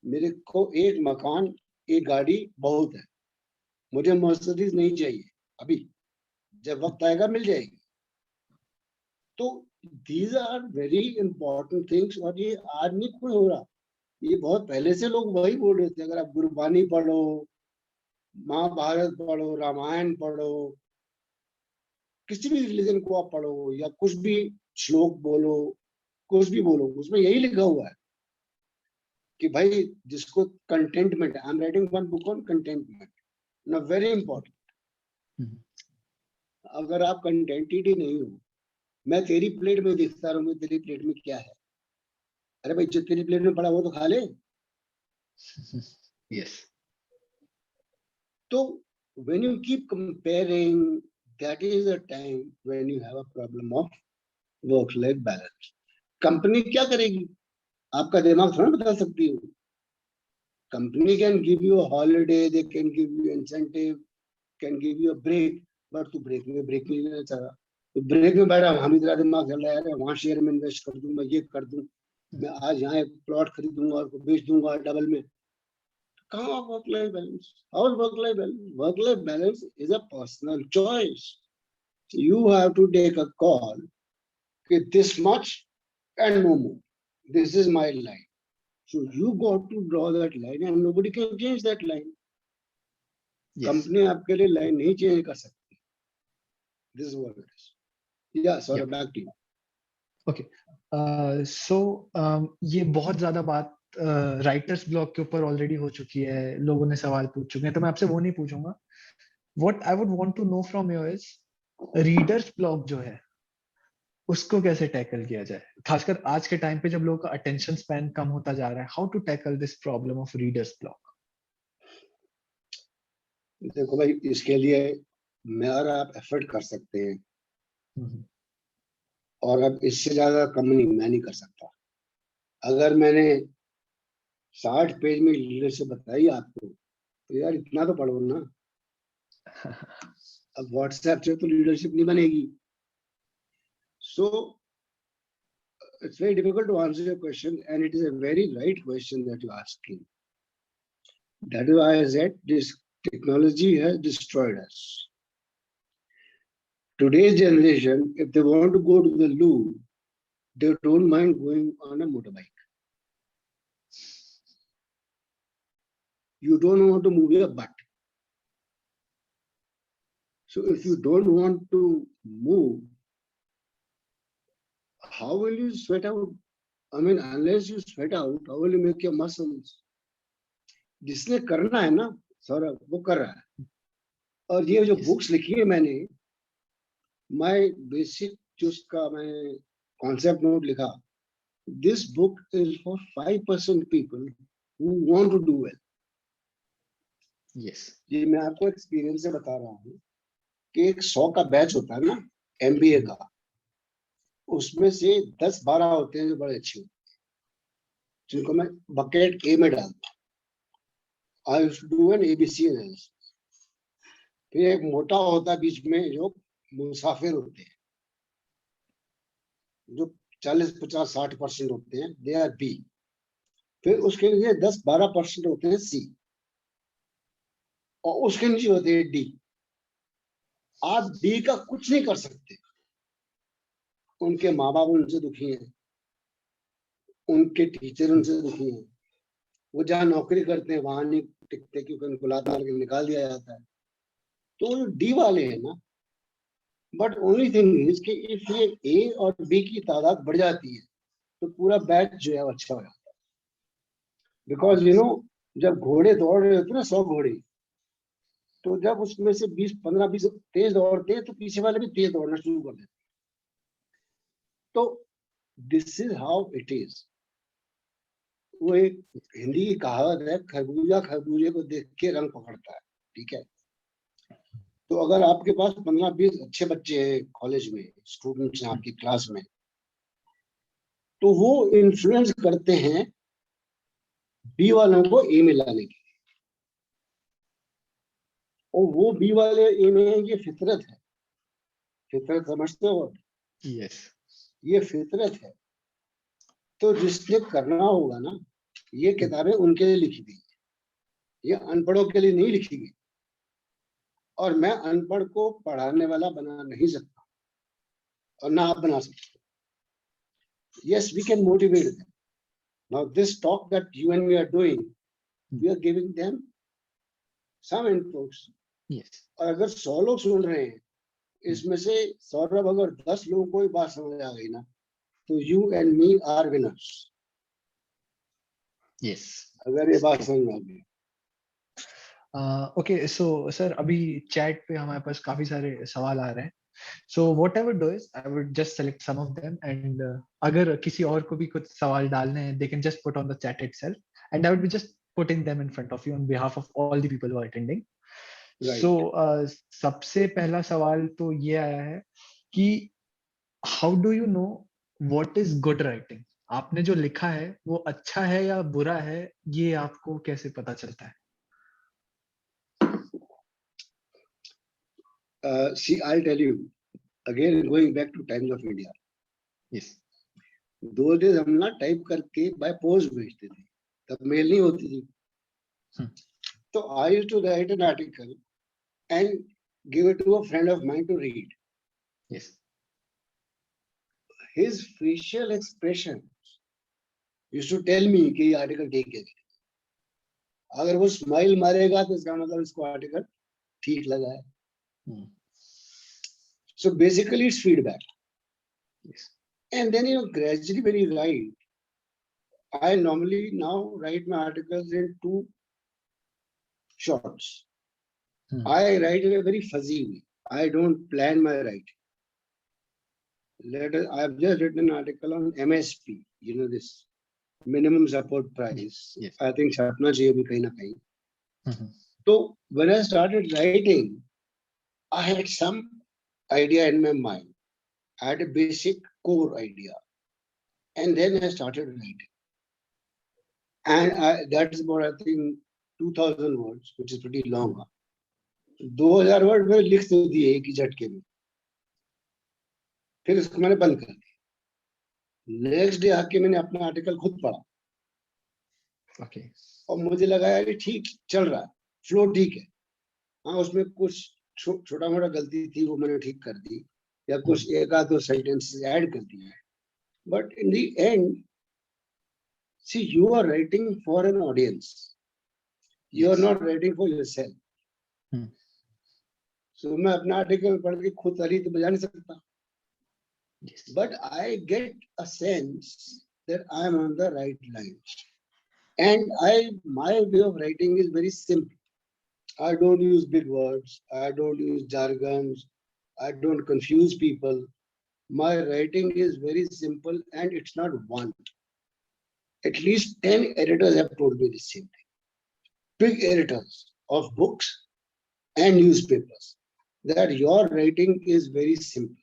Speaker 3: मेरे को एक मकान, एक गाड़ी बहुत है. मुझे मर्सिडीज नहीं चाहिए अभी, जब वक्त आएगा मिल जाएगी. तो these are very important things. और ये आज नहीं कुछ हो रहा, ये बहुत पहले से लोग वही बोल रहे थे. अगर आप गुरबानी पढ़ो, महाभारत पढ़ो, रामायण पढ़ो, किसी भी रिलीजन को आप पढ़ो या कुछ भी श्लोक बोलो, कुछ भी बोलो, उसमें यही लिखा हुआ है कि भाई जिसको contentment. I am writing one book on contentment. ना वेरी इंपॉर्टेंट. अगर आप कंटेंटेड ही नहीं हो, मैं तेरी प्लेट में देखता रहूंगी तेरी प्लेट में क्या है. अरे भाई जो तेरी प्लेट में पड़ा वो तो खा ले.
Speaker 1: Yes.
Speaker 3: तो when you keep comparing, that is a time when you have a problem of work-life balance. Company क्या करेगी? आपका दिमाग थोड़ा बदल सकती है. Company can give you a holiday, they can give you incentive, can give you a break, but तू break में नहीं चाह रहा, तो break में बैठा, हम इतना दिमाग चल रहा है, वहाँ share में invest कर दूँ, मैं ये कर दूँ, मैं आज यहाँ एक plot खरीदूंगा और बेच दूंगा double में. कहाँ work life balance? How is work life balance? Work life balance is a personal choice. You have to take a call. Okay, this much and no more. This is my line. So you got to draw that line, and nobody can change that line.
Speaker 1: Yes.
Speaker 3: Company आपके लिए line नहीं change कर सकती. This is what it is. Yeah, sorry,
Speaker 1: Yeah.
Speaker 3: back to you.
Speaker 1: Okay. So ये बहुत ज्यादा बात writers blog के ऊपर ऑलरेडी हो चुकी है, लोगों ने सवाल पूछ चुके हैं, तो मैं आपसे वो नहीं पूछूंगा. What I would want to know from you is readers blog जो है उसको कैसे टैकल किया जाए, खासकर आज के टाइम पे जब लोगों का अटेंशन स्पैन कम होता जा रहा है. How to tackle this problem of readers block?
Speaker 3: देखो भाई, इसके लिए मैं और आप एफर्ट कर सकते हैं, और अब इससे ज्यादा कम नहीं, मैं नहीं कर सकता. अगर मैंने 60 पेज में लीडरशिप बताई आपको, तो यार इतना तो पढ़ो ना. अब व्हाट्सएप से तो लीडरशिप नहीं बनेगी. So it's very difficult to answer your question, and it is a very right question that you're asking. That is why I said this technology has destroyed us. Today's generation, if they want to go to the loo, they don't mind going on a motorbike. You don't want to move your butt. So if you don't want to move, how will you sweat out? I mean, unless you sweat out, how will you make your muscles? जिसने करना है ना सौरभ, वो कर रहा है. और ये जो बुक्स लिखी है मैंने, my basic जो उसका मैं concept note लिखा, this book is for 5% people who want to do well.
Speaker 1: Yes.
Speaker 3: ये मैं आपको एक्सपीरियंस से बता रहा हूँ कि एक 100 का बैच होता है ना MBA का, उसमें से 10-12 होते हैं जो बड़े अच्छे होते हैं, जिनको मैं बकेट A में डालता हूँ. I used to do an ABC analysis. फिर एक मोटा होता है बीच में जो मुसाफिर होते हैं, जो 40-50-60% होते हैं, they are B. फिर उसके नीचे 10-12% होते हैं C, और उसके नीचे होते हैं D. आप D का कुछ नहीं कर सकते. उनके माँ बाप उनसे दुखी हैं, उनके टीचर उनसे दुखी हैं, वो जहाँ नौकरी करते हैं वहां नहीं टिकते क्योंकि उनको लात मार के निकाल दिया जाता है. तो जो डी वाले हैं ना, बट ओनली थिंग इज कि इफ ये ए और बी की तादाद बढ़ जाती है तो पूरा बैच जो है वो अच्छा हो जाता है. बिकॉज यू नो, जब घोड़े दौड़ रहे होते हैं ना, 100 घोड़े, तो जब उसमें से 15-20 तेज दौड़ते हैं तो पीछे वाले भी तेज दौड़ना शुरू कर देते. तो this is how it is. वो एक हिंदी की कहावत है, खरबूजा खरबूजे को देख के रंग पकड़ता है. ठीक है, तो अगर आपके पास 15-20 अच्छे बच्चे हैं कॉलेज में, स्टूडेंट्स हैं आपकी क्लास में, तो वो इन्फ्लुएंस करते हैं बी वालों को ए में लाने के लिए, और वो बी वाले ए में, ये फितरत है. फितरत समझते हो?
Speaker 1: Yes.
Speaker 3: ये फितरत है. तो जिसने करना होगा ना, ये किताबें उनके लिए लिखी गई है, ये अनपढ़ों के लिए नहीं लिखी गई. और मैं अनपढ़ को पढ़ाने वाला बना नहीं सकता, और ना आप बना सकते. Yes, we can motivate them. Now this talk that you and me are doing, we are giving them some inputs.
Speaker 1: Yes.
Speaker 3: और अगर 100 लोग सुन रहे हैं, इसमें से सौरभ अगर 10 लोगों को ही बात समझ आ गई ना, तो you and me are winners.
Speaker 1: Yes.
Speaker 3: अगर ये बात समझ में आ गई.
Speaker 1: Okay, so sir, अभी चैट पे हमारे पास काफी सारे सवाल आ रहे हैं. So what I would do is I would just select some of them, and अगर किसी और को भी कुछ सवाल डालने हैं, they can just put on the chat itself, and I would be just putting them in front of you on behalf of all the people who are attending.
Speaker 3: Right.
Speaker 1: So सबसे पहला सवाल तो ये आया है कि how do you know what is good writing? आपने जो लिखा है वो अच्छा है या बुरा है, ये आपको कैसे पता चलता है?
Speaker 3: See, I'll tell you again, going back to Times of India.
Speaker 1: Yes.
Speaker 3: Those days हम ना टाइप करके बाय पोस्ट भेजते थे, तब मेल नहीं होती थी।
Speaker 1: हम्म।
Speaker 3: तो I used to write an article and give it to a friend of mine to read.
Speaker 1: Yes.
Speaker 3: His facial expressions used to tell me कि ये आर्टिकल ठीक है। अगर वो स्माइल मारेगा तो इसका मतलब इसको आर्टिकल ठीक लगा है। So basically it's feedback.
Speaker 1: Yes.
Speaker 3: And then, gradually when you write, I normally now write my articles in 2 shots. I write in a very fuzzy way. I don't plan my writing. I've just written an article on MSP, this minimum support price.
Speaker 1: Yes.
Speaker 3: I think छपना चाहिए भी कहीं ना कहीं. So when I started writing, I had some idea in my mind. I had a basic core idea. And then I started writing. And that's about, I think, 2000 words, which is pretty long. 2000 word मैंने लिख तो दिए एक ही झटके में, फिर उसको मैंने बंद कर दिया। नेक्स्ट डे आके मैंने अपना आर्टिकल खुद पढ़ा।
Speaker 1: ओके।
Speaker 3: और मुझे लगा यार ये ठीक चल रहा है, फ्लो ठीक है। हाँ, उसमें कुछ छोटा मोटा गलती थी, वो मैंने ठीक कर दी, या कुछ एक आध दो सेंटेंसेस ऐड कर दिए। But in the end, see, you are writing for an audience. You are not writing for yourself. So मैं अपना आर्टिकल पढ़ के खुद ताली तो बजा नहीं सकता। But I get a sense that I am on the right lines. And my way of writing is very simple. I don't use big words. I don't use jargons. I don't confuse people. My writing is very simple, and it's not one. At least 10 editors have told me the same thing. Big editors of books and newspapers, that your writing is very simple.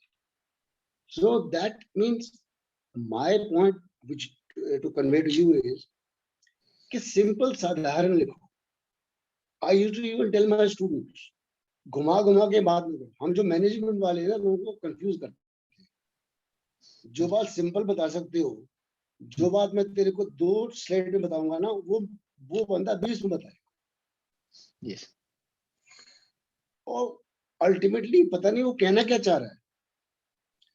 Speaker 3: So that means my point, which to convey to you, is कि simple साधारण लिखो. I used to even tell my students, घुमा घुमा के बात नहीं करो। हम जो मैनेजमेंट वाले हैं ना, लोगों को कंफ्यूज करते हैं। जो बात सिंपल बता सकते हो, जो बात मैं तेरे को 2 स्लाइड में बताऊंगा ना, वो बंदा 20 में बताएगा।
Speaker 1: यस।
Speaker 3: और अल्टीमेटली पता नहीं वो कहना क्या चाह रहा है।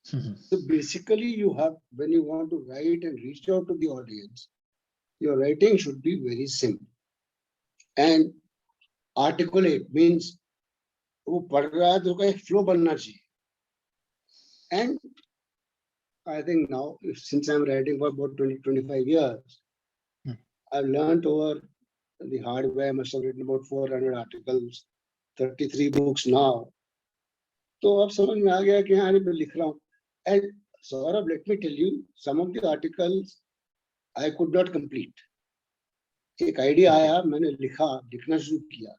Speaker 3: So basically, when you want to write and reach out to the audience, your writing should be very simple and articulate. Means वो पढ़ रहा है तो उसका एक फ्लो बनना चाहिए. And I think now, since I'm writing for about 20-25 years, I've learned over the hard way. I must have written about 400 articles, 33 books now. तो अब समझ में आ गया कि हाँ, मैं लिख रहा हूँ. And Saurabh, let me tell you, some of the articles I could not complete. एक आइडिया आया, मैंने लिखना शुरू किया,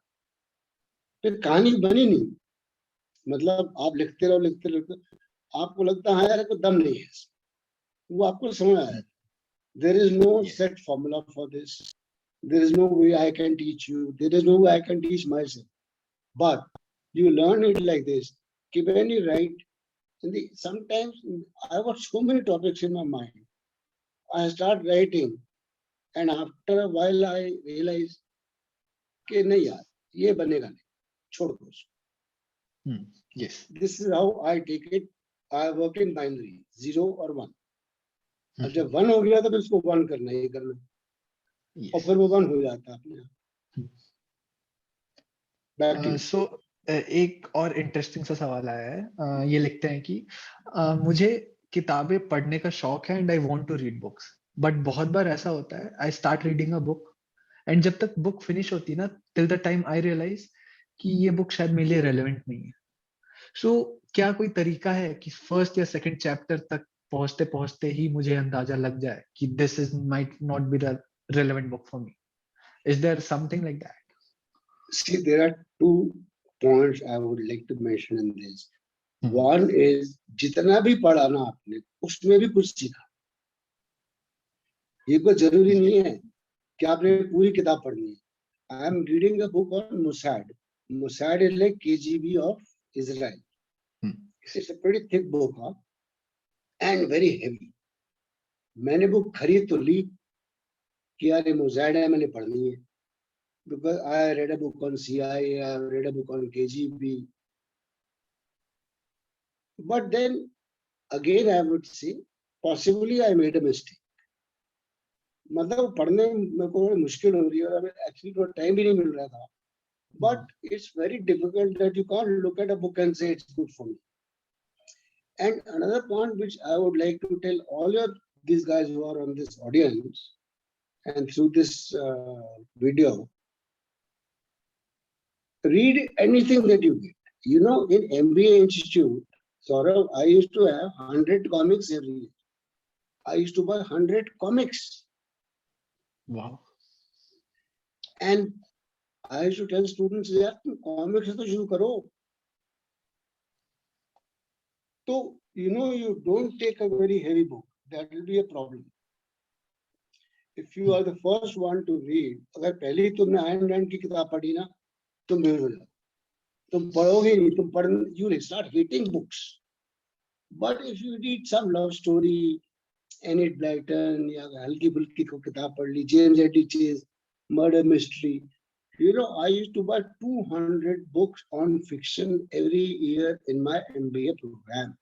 Speaker 3: फिर कहानी बनी नहीं. मतलब आप लिखते रहो, आपको लगता है यार कोई दम नहीं है, वो आपको समझ आया. There is no set formula for this. There is no way I can teach you. There is no way I can teach myself. But you learn it like this. When you write, sometimes I got so many topics in my mind. I start writing, and after a while I realize कि नहीं यार, ये बनेगा नहीं, छोड़ दो उसको.
Speaker 1: Yes.
Speaker 3: This is how I take it. I work in binary, 0 or 1. अब जब 1 हो गया तो फिर उसको 1 करना है, ये करना. और फिर वो 1 हो जाता है अपने आप.
Speaker 1: So एक और इंटरेस्टिंग सा सवाल आया है. ये लिखते हैं कि मुझे किताबें पढ़ने का शौक है and I want to read books, but बहुत बार ऐसा होता है I start reading a book and जब तक बुक फिनिश होती है ना, till the time I realise कि ये बुक शायद मेरे लिए रेलेवेंट नहीं है. सो क्या कोई तरीका है कि फर्स्ट या सेकंड चैप्टर तक पहुंचते पहुंचते ही मुझे अंदाजा लग जाए कि this is might not be the relevant book for me? Is there something like that?
Speaker 3: See, there are 2 points I would like to mention in this. One is, जितना भी पढ़ा ना आपने, उसमें भी कुछ सीखा. ये कोई जरूरी नहीं है कि आपने पूरी किताब पढ़नी है। I am reading a book on Mossad. Mossad is like KGB of Israel. It's a pretty thick book, huh? And very heavy. मैंने बुक खरीद तो ली कि यार ये Mossad है, मैंने पढ़नी है, because I read a book on CIA, I read a book on KGB. But then again I would say possibly I made a mistake. मतलब पढ़ने में को मुश्किल हो रही है और हमें एक्चुअली थोड़ा टाइम भी नहीं मिल रहा था. But it's very difficult that you can't look at a book and say it's good for me. And another point which I would like to tell all these guys who are on this audience and through this video, read anything that you get. You know, in MBA Institute, Saurav, I used to have 100 comics every year. I used to buy 100 comics.
Speaker 1: Wow.
Speaker 3: And I used to tell students, यार तुम comics से तो शुरू करो. So, you know, you don't take a very heavy book. That will be a problem. If you are the first one to read, अगर पहले तुमने Ayn Rand की किताब पढ़ी ना, तुम बेहोश हो जाओ. तुम पढ़ोगे नहीं, तुम पढ़, you will start hating books. But if you read some love story, Enid Blyton या हल्की फुल्की को किताब पढ़ ली, James Eddie Chase, murder mystery. You know, I used to buy 200 books on fiction every year in my MBA program.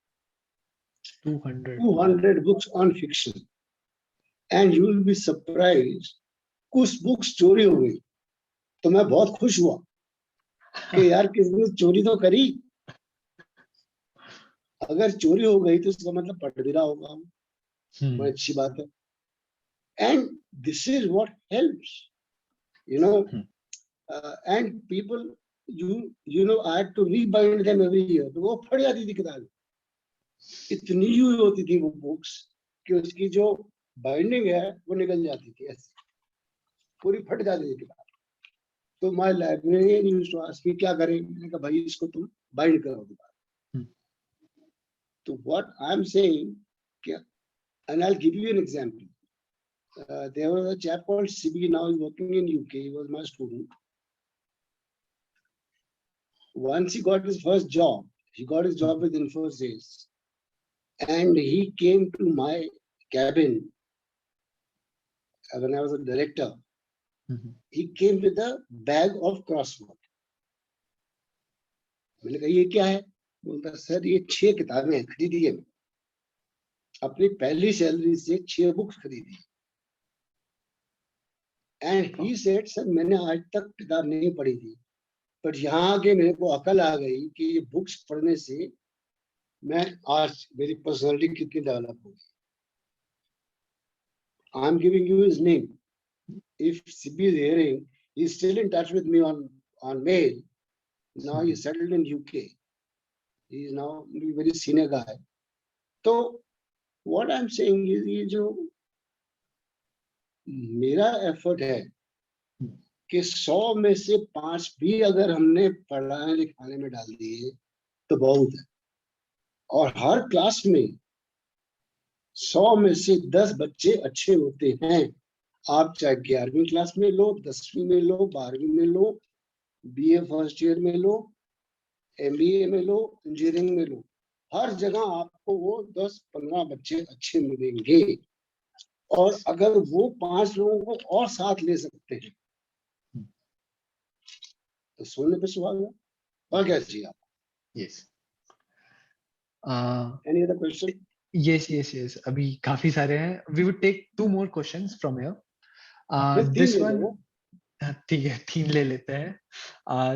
Speaker 3: 200 books on fiction. And you will be surprised, कुछ books चोरी हो गई, तो मैं बहुत खुश हुआ कि यार किसने चोरी तो करी. अगर चोरी हो गई तो इसका मतलब पढ़ भी रहा होगा, बड़ी अच्छी बात है. And this is what helps, you know. And people, you know, I had to rebind them every year. तो वो फट जाती थी किताबें. इतनी यूज होती थी वो बुक्स कि उसकी जो बाइंडिंग है वो निकल जाती थी, ऐसे पूरी फट जाती थी किताब. तो my librarian used to ask me क्या करें. मैंने कहा भाई इसको तुम बाइंड करो किताब. तो what I am saying, and I'll give you an example. There was a chap called Sibi, now he's working in UK. He was my student. Once he got his first job, he got his job with Infosys, and he came to my cabin when I was a director. He came with a bag of crossword. मैंने कहा ये क्या है. बोलता sir ये 6 किताबें खरीदी है, अपनी पहली सैलरी से 6 बुक्स खरीदी. एंड ही सेड सर मैंने आज तक किताब नहीं पढ़ी थी, बट यहाँ आके मेरे को अकल आ गई कि ये बुक्स पढ़ने से मैं आज मेरी पर्सनालिटी कितनी डेवलप होगी. I am giving you his name. If Sibi is hearing, he's still in touch with me on mail. Now he's settled in UK. He is now a very senior guy. So what I'm saying is ये जो मेरा effort है कि 100 में से 5 भी अगर हमने पढ़ाने लिखाने में डाल दिए तो बहुत है. और हर क्लास में 100 में से 10 बच्चे अच्छे होते हैं. आप चाहे 11वीं क्लास में लो, 10वीं में लो, 12वीं में लो, BA फर्स्ट ईयर में लो, MBA में लो, इंजीनियरिंग में लो, हर जगह आपको वो 10-15 बच्चे अच्छे मिलेंगे. और अगर वो 5 लोगों को और साथ ले सकते हैं तो सोने पे सुहागा. और क्या चाहिए आपको.
Speaker 1: Yes.
Speaker 3: Any other question?
Speaker 1: Yes. अभी काफी सारे हैं. We would take 2 more questions from here.
Speaker 3: बस 3
Speaker 1: This
Speaker 3: ले
Speaker 1: one,
Speaker 3: लो.
Speaker 1: ठीक है 3 ले लेते हैं.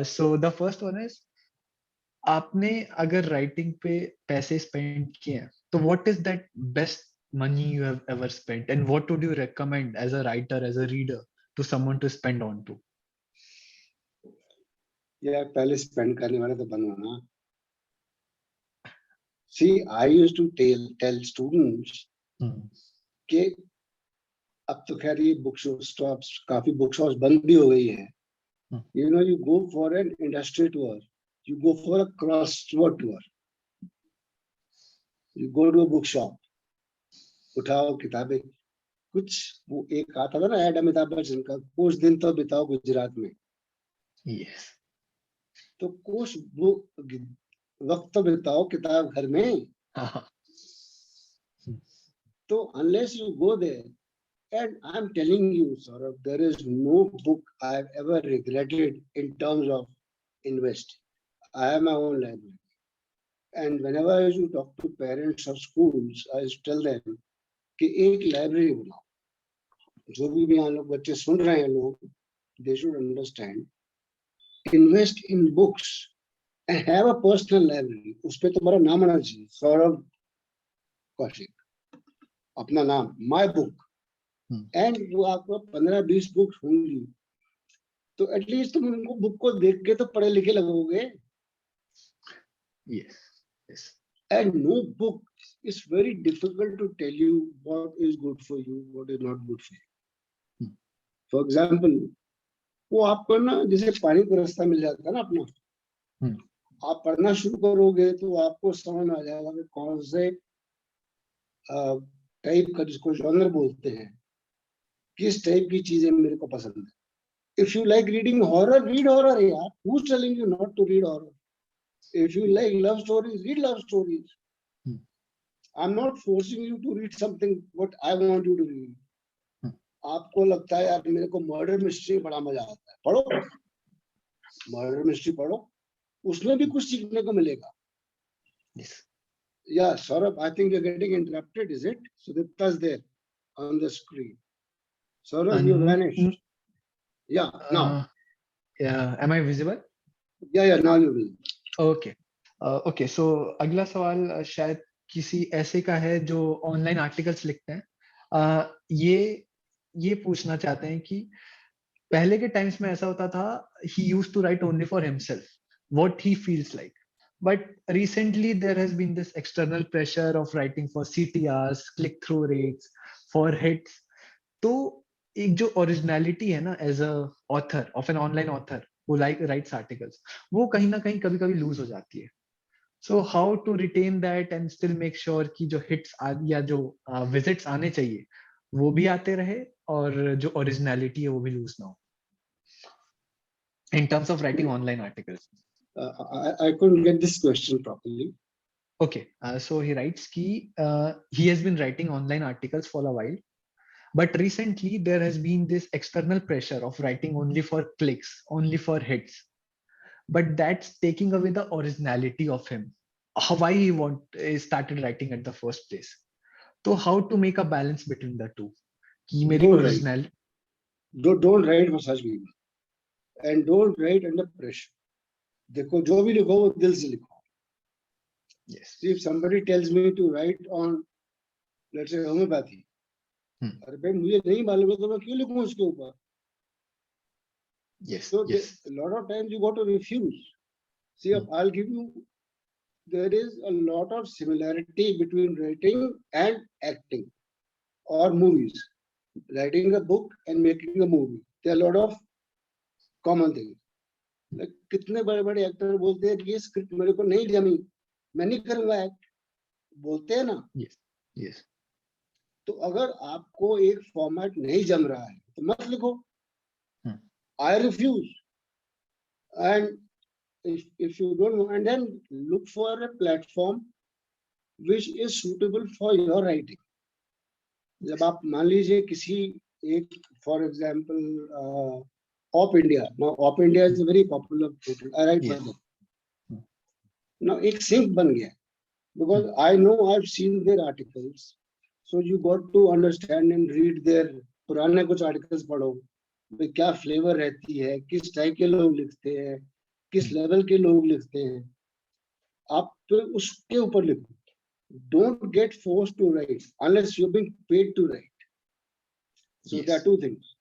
Speaker 1: So the first one is, आपने अगर राइटिंग पे पैसे स्पेंड किए हैं तो what is that best money you have ever spent and what would you recommend as a writer, as a reader to someone to spend on to?
Speaker 3: यार पहले spend करने वाले तो बनो ना. See, I used to tell students कि अब तो खैर ये बुक शॉप्स काफी बुक शॉप्स बंद भी हो गई है. You know, you go for an industry tour, you go for a crossword tour, you go to a bookshop, उठाओ किताबें, कुछ वो एक आता था ना ऐड अमिताभ बच्चन का, कुछ दिन तो बिताओ गुजरात में।
Speaker 1: Yes.
Speaker 3: तो कुछ वो वक्त तो बिताओ किताब घर में। तो unless you go there, and I'm telling you, Saurabh, there is no book I've ever regretted in terms of investing. I have my own library. And whenever I used to talk to parents of schools, I used to tell them कि एक library बनाओ। जो भी यहाँ लोग बच्चे सुन रहे हैं लोग, they should understand, invest in books and have a personal library. उस पे तुम्हारा नाम आना चाहिए, सौरभ कौशिक, अपना नाम, my book. एंड वो आपको 15-20 बुक्स होंगी, तो एटलीस्ट तुम उनको बुक को देख के तो पढ़े लिखे लगोगे।
Speaker 1: Yes. Yes.
Speaker 3: And no book is very difficult to tell you what is good for you, what is not good for you. For example, वो आपको ना जैसे पानी का रास्ता मिल जाता है ना अपना, आप पढ़ना शुरू करोगे तो आपको समझ में आ जाएगा कि कौन से टाइप का, जिसको जॉनर बोलते हैं, किस टाइप की चीजें मेरे को पसंद है। If you like reading horror, read horror, yaar. Who's telling you not to read horror? If you like love stories, read love stories. I'm not forcing you to read something what I want you to read. आपको लगता है यार मेरे को murder mystery बड़ा मजा आता है, पढ़ो, मर्डर मिस्ट्री पढ़ो, उसमें भी कुछ सीखने को मिलेगा।
Speaker 1: Yes.
Speaker 3: Yeah, Saurabh, I think you're getting interrupted, is it? Sudipta's there on the screen. Saurabh, you vanished. Yeah, now.
Speaker 1: Yeah, am I visible?
Speaker 3: Yeah, now you will.
Speaker 1: Okay. Okay, so अगला सवाल शायद किसी ऐसे का है जो online articles लिखते हैं। ये पूछना चाहते हैं कि पहले के टाइम्स में ऐसा होता था, he used to write only for himself, what he feels like. But recently there has been this external pressure of writing for CTRs, click-through rates, for hits. तो एक जो ओरिजिनलिटी है ना as a author of an online author who writes articles, वो कहीं ना कहीं कभी कभी लूज हो जाती है। So how to retain that and still make sure कि जो हिट्स या जो विजिट्स आने चाहिए वो भी आते रहे और जो ओरिजिनलिटी है वो भी लूज ना हो in terms of writing online articles.
Speaker 3: I couldn't get this question properly.
Speaker 1: Okay, so he writes ki he has been writing online articles for a while, but recently there has been this external pressure of writing only for clicks, only for hits, but that's taking away the originality of him. Why he started writing at the first place. So how to make a balance between the two? Ki meri original.
Speaker 3: Don't write for such people, and don't write under pressure. देखो जो भी लिखो वो दिल से लिखो.
Speaker 1: Yes.
Speaker 3: See, if somebody tells me to write on, let's say, homeopathy, अरे भाई मुझे नहीं मालूम है तो मैं क्यों लिखूं उसके ऊपर?
Speaker 1: Yes.
Speaker 3: So
Speaker 1: yes.
Speaker 3: a lot of times you got to refuse. See, I'll give you. There is a lot of similarity between writing and acting, or movies. Writing a book and making a movie. There are a lot of common things. Like कितने बड़े-बड़े actor बोलते हैं कि ये script मेरे को नहीं जमी, मैं नहीं करूंगा एक्ट, बोलते हैं ना?
Speaker 1: Yes. Yes.
Speaker 3: तो अगर आपको एक फॉर्मेट नहीं जम रहा है तो मत लिखो. I refuse. And if you don't know, and then look for a platform which is suitable for your writing. जब आप मान लीजिए किसी एक, for example, Op India. Now Op India is a very popular portal. I write for them. Now एक sync बन गया because I know I've seen their articles. So you got to understand and read their पुराने कुछ articles पढ़ो, भाई क्या flavor रहती है, किस टाइप के लोग लिखते हैं, किस लेवल के लोग लिखते हैं, आप तो उसके ऊपर लिखो. Don't get forced to write unless you're being paid to write. So
Speaker 1: Yes.
Speaker 3: there are two things.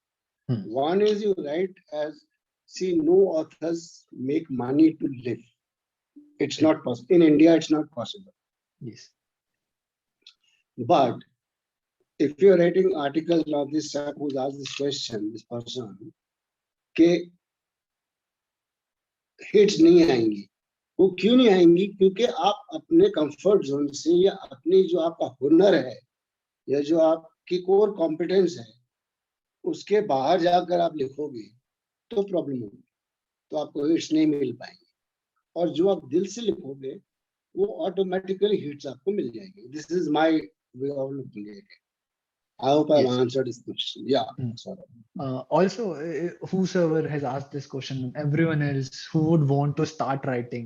Speaker 3: One is you write as, see, no authors make money to live. It's not possible. In India, it's not possible.
Speaker 1: Yes.
Speaker 3: But if you're writing articles like this chap who's asked this question, this person, के hits नहीं आएंगी, वो क्यों नहीं आएंगी? क्योंकि आप अपने कंफर्ट जोन से या अपनी जो आपका हुनर है या जो आप की कोर कॉम्पिटेंस है उसके बाहर जाकर आप लिखोगे तो प्रॉब्लम होगी, तो आपको हिट्स नहीं मिल पाएंगे। और जो आप दिल से लिखोगे वो ऑटोमेटिकली हिट्स आपको मिल जाएंगे। This is my way of looking at it. I hope I
Speaker 1: Yes.
Speaker 3: Have answered this question. या sorry.
Speaker 1: Also, whosoever has asked this question, everyone else who would want to start writing,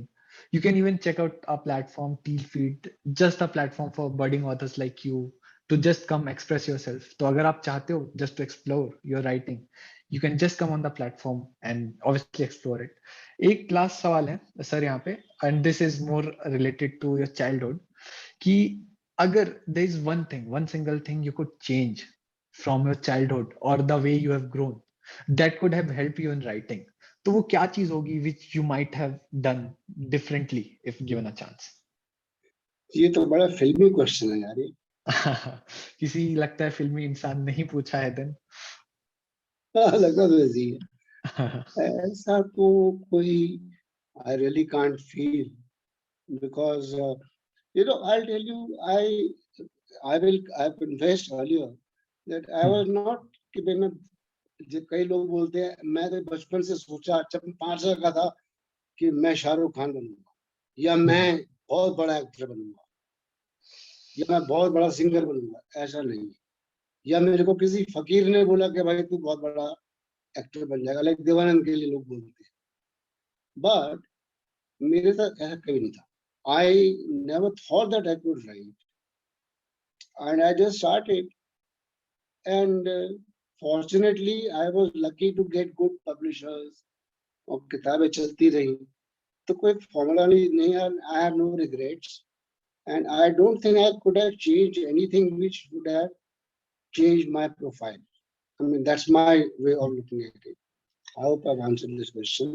Speaker 1: you can even check out our platform, Tealfeed, just a platform for budding authors like you to just come express yourself. तो अगर आप चाहते हो just to explore your writing, you can just come on the platform and obviously explore it. एक last सवाल है sir यहाँ पे, and this is more related to your childhood, कि अगर there is one thing, one single thing you could change from your childhood or the way you have grown that could have helped you in writing, तो वो क्या चीज होगी which you might have done differently if given a chance?
Speaker 3: ये तो बड़ा फिल्मी question है यार ये।
Speaker 1: किसी लगता है फिल्मी इंसान नहीं पूछा है देन।
Speaker 3: लगता तो ऐसी है। ऐसा तो कोई I really can't feel because I'll tell you, I've confessed earlier that I was not कि मैं कई लोग बोलते हैं मैं तो बचपन से सोचा जब मैं 5 साल का था कि मैं शाहरुख खान बनूंगा या मैं बहुत बड़ा एक्टर बनूंगा या मैं बहुत बड़ा सिंगर बनूंगा। ऐसा नहीं है। या मेरे को किसी फकीर ने बोला कि भाई तू बहुत बड़ा एक्टर बन जाएगा, लाइक देवानंद के लिए लोग बोलते हैं। बट मेरे साथ ऐसा कभी नहीं था। I never thought that I could write, and I just started. And fortunately, I was lucky to get good publishers. और किताबें चलती रही, तो कोई फॉर्मूला नहीं है। I have no regrets, and I don't think I could have changed anything which would have changed my profile. I mean, that's my way of looking at it. I hope I've answered this question.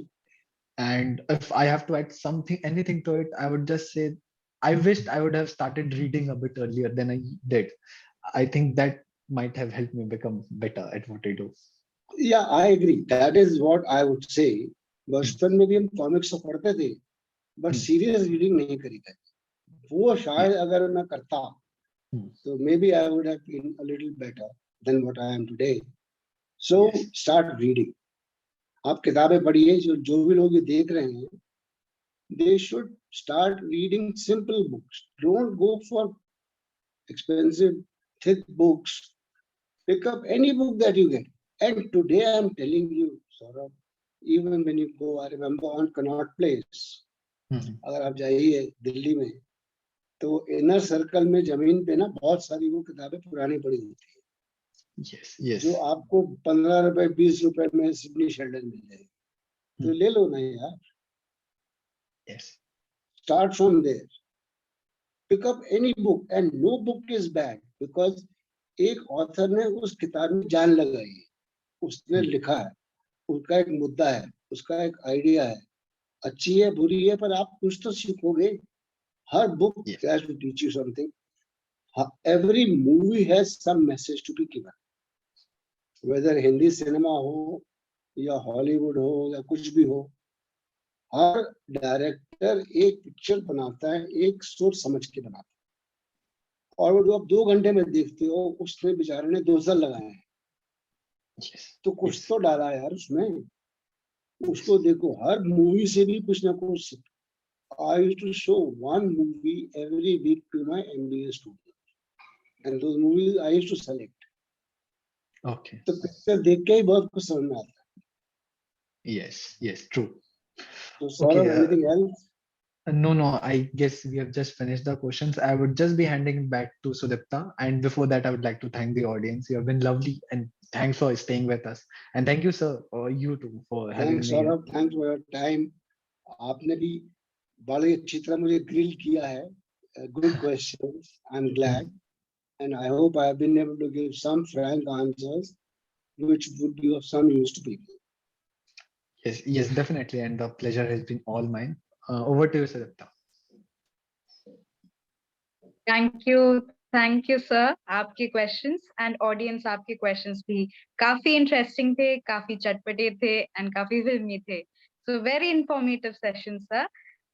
Speaker 1: And if I have to add something, anything to it, I would just say I wished I would have started reading a bit earlier than I did. I think that might have helped me become better at what I do.
Speaker 3: Yeah, I agree. That is what I would say. बचपन में भी हम comics तो पढ़ते थे, but serious reading नहीं करी थी। वो शायद अगर मैं करता तो maybe I would have been a little better than what I am today. So start reading. आप किताबें पढ़िए। जो भी लोग ये देख रहे हैं, they should start reading simple books. Don't go for expensive thick books. Pick up any book that you get. And today I am telling you, Saurabh, even when you go, I remember on Connaught Place, अगर आप जाइए दिल्ली में, तो inner circle में जमीन पे ना बहुत सारी वो किताबें पुरानी पड़ी होती है।
Speaker 1: Yes, yes.
Speaker 3: जो आपको 15 रुपए 20 रुपए में सिडनी शेल्डन मिल जाएगी, तो ले लो ना यार।
Speaker 1: Yes.
Speaker 3: Start from there. Pick up any book, and no book is bad because एक ऑथर ने उस किताब में जान लगाई है, उसने लिखा है, उसका एक मुद्दा है, उसका एक आइडिया है, अच्छी है बुरी है, पर आप कुछ तो सीखोगे। हर book has to teach you something. Every movie has some message to be given. Whether Hindi cinema हो या हॉलीवुड हो या कुछ भी हो, हर डायरेक्टर एक पिक्चर बनाता है एक सोच समझ के बनाता है, और वो जो आप 2 घंटे में देखते हो उसमें बेचारे ने 2 साल लगाए हैं। तो कुछ तो डाला यार उसमें, उसको देखो। हर मूवी से भी कुछ ना कुछ। I used to show one movie every week to my MBA students, and those movies I used to select.
Speaker 1: Okay.
Speaker 3: तो पिक्चर देख के ही बहुत कुछ समझ में आता है।
Speaker 1: Yes, yes, true.
Speaker 3: So Saurabh, anything else?
Speaker 1: No, I guess we have just finished the questions. I would just be handing it back to Sudipta. And before that, I would like to thank the audience. You have been lovely, and thanks for staying with us. And thank you, sir, or you too, for having
Speaker 3: Thanks
Speaker 1: me here.
Speaker 3: Saurabh, thanks for your time. आपने भी बड़ी अच्छी तरह मुझे grill किया है. Good questions. I'm glad, and I hope I have been able to give some frank answers, which would be of some use to people.
Speaker 1: Yes, yes, definitely. And the pleasure has been all mine. Over to you, Sudipta.
Speaker 2: Thank you sir. आपके questions and audience आपके questions भी काफी interesting थे, काफी चटपटे थे and काफी फिल्मी थे। So very informative session sir,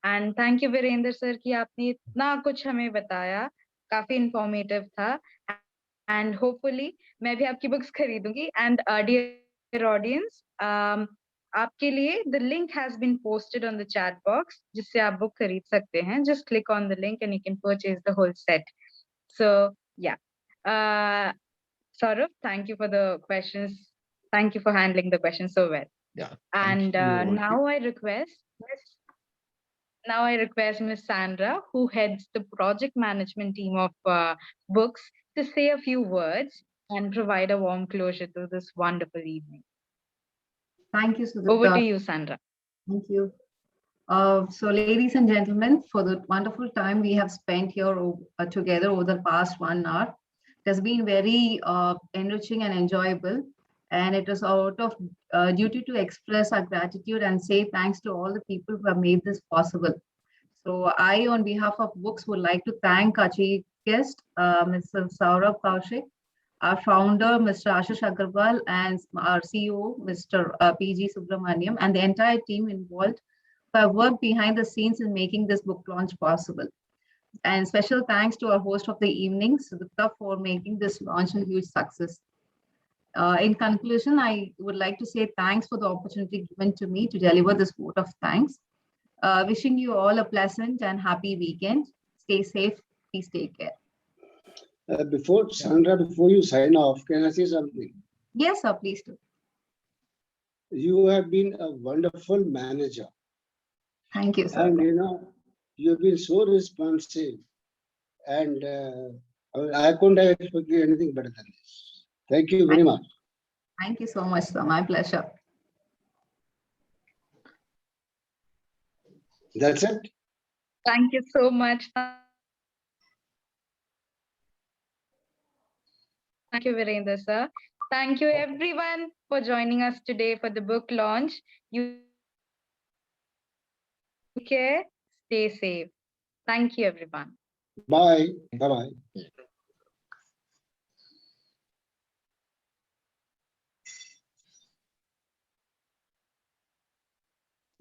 Speaker 2: and thank you Virendra sir कि आपने इतना कुछ हमें बताया, काफी इंफॉर्मेटिव था। and hopefully मैं भी आपकी books खरीदूंगी. And dear audience, आपके लिए the link has been posted on the chat box जिससे आप book खरीद सकते हैं. Just click on the link and you can purchase the whole set. So yeah, Saurav, thank you for the questions. Thank you for handling the questions so well.
Speaker 1: Yeah.
Speaker 2: And
Speaker 1: thank you.
Speaker 2: now I request Miss Sandra, who heads the project management team of books, to say a few words and provide a warm closure to this wonderful evening.
Speaker 4: Thank you, Sudipta.
Speaker 2: Over to you, Sandra.
Speaker 4: Thank you. So, ladies and gentlemen, for the wonderful time we have spent here together over the past 1 hour, it has been very enriching and enjoyable. And it is out of duty to express our gratitude and say thanks to all the people who have made this possible. So, I, on behalf of Books, would like to thank our chief guest, Mr. Saurabh Kaushik, our founder, Mr. Ashish Agarwal, and our CEO, Mr. PG Subramaniam, and the entire team involved who have worked behind the scenes in making this book launch possible. And special thanks to our host of the evening, Sudipta, for making this launch a huge success. In conclusion, I would like to say thanks for the opportunity given to me to deliver this vote of thanks. Wishing you all a pleasant and happy weekend. Stay safe. Please take care.
Speaker 3: Before Sandra, before you sign off, can I say something?
Speaker 4: Yes, sir. Please do.
Speaker 3: You have been a wonderful manager.
Speaker 4: Thank you, sir.
Speaker 3: And you've been so responsive. And I couldn't have expected anything better than this. Thank you very much.
Speaker 4: Thank you so much, sir. My pleasure.
Speaker 3: That's it.
Speaker 2: Thank you so much. Thank you, Virendra sir. Thank you everyone for joining us today for the book launch. You care, stay safe. Thank you everyone.
Speaker 3: Bye. Bye-bye.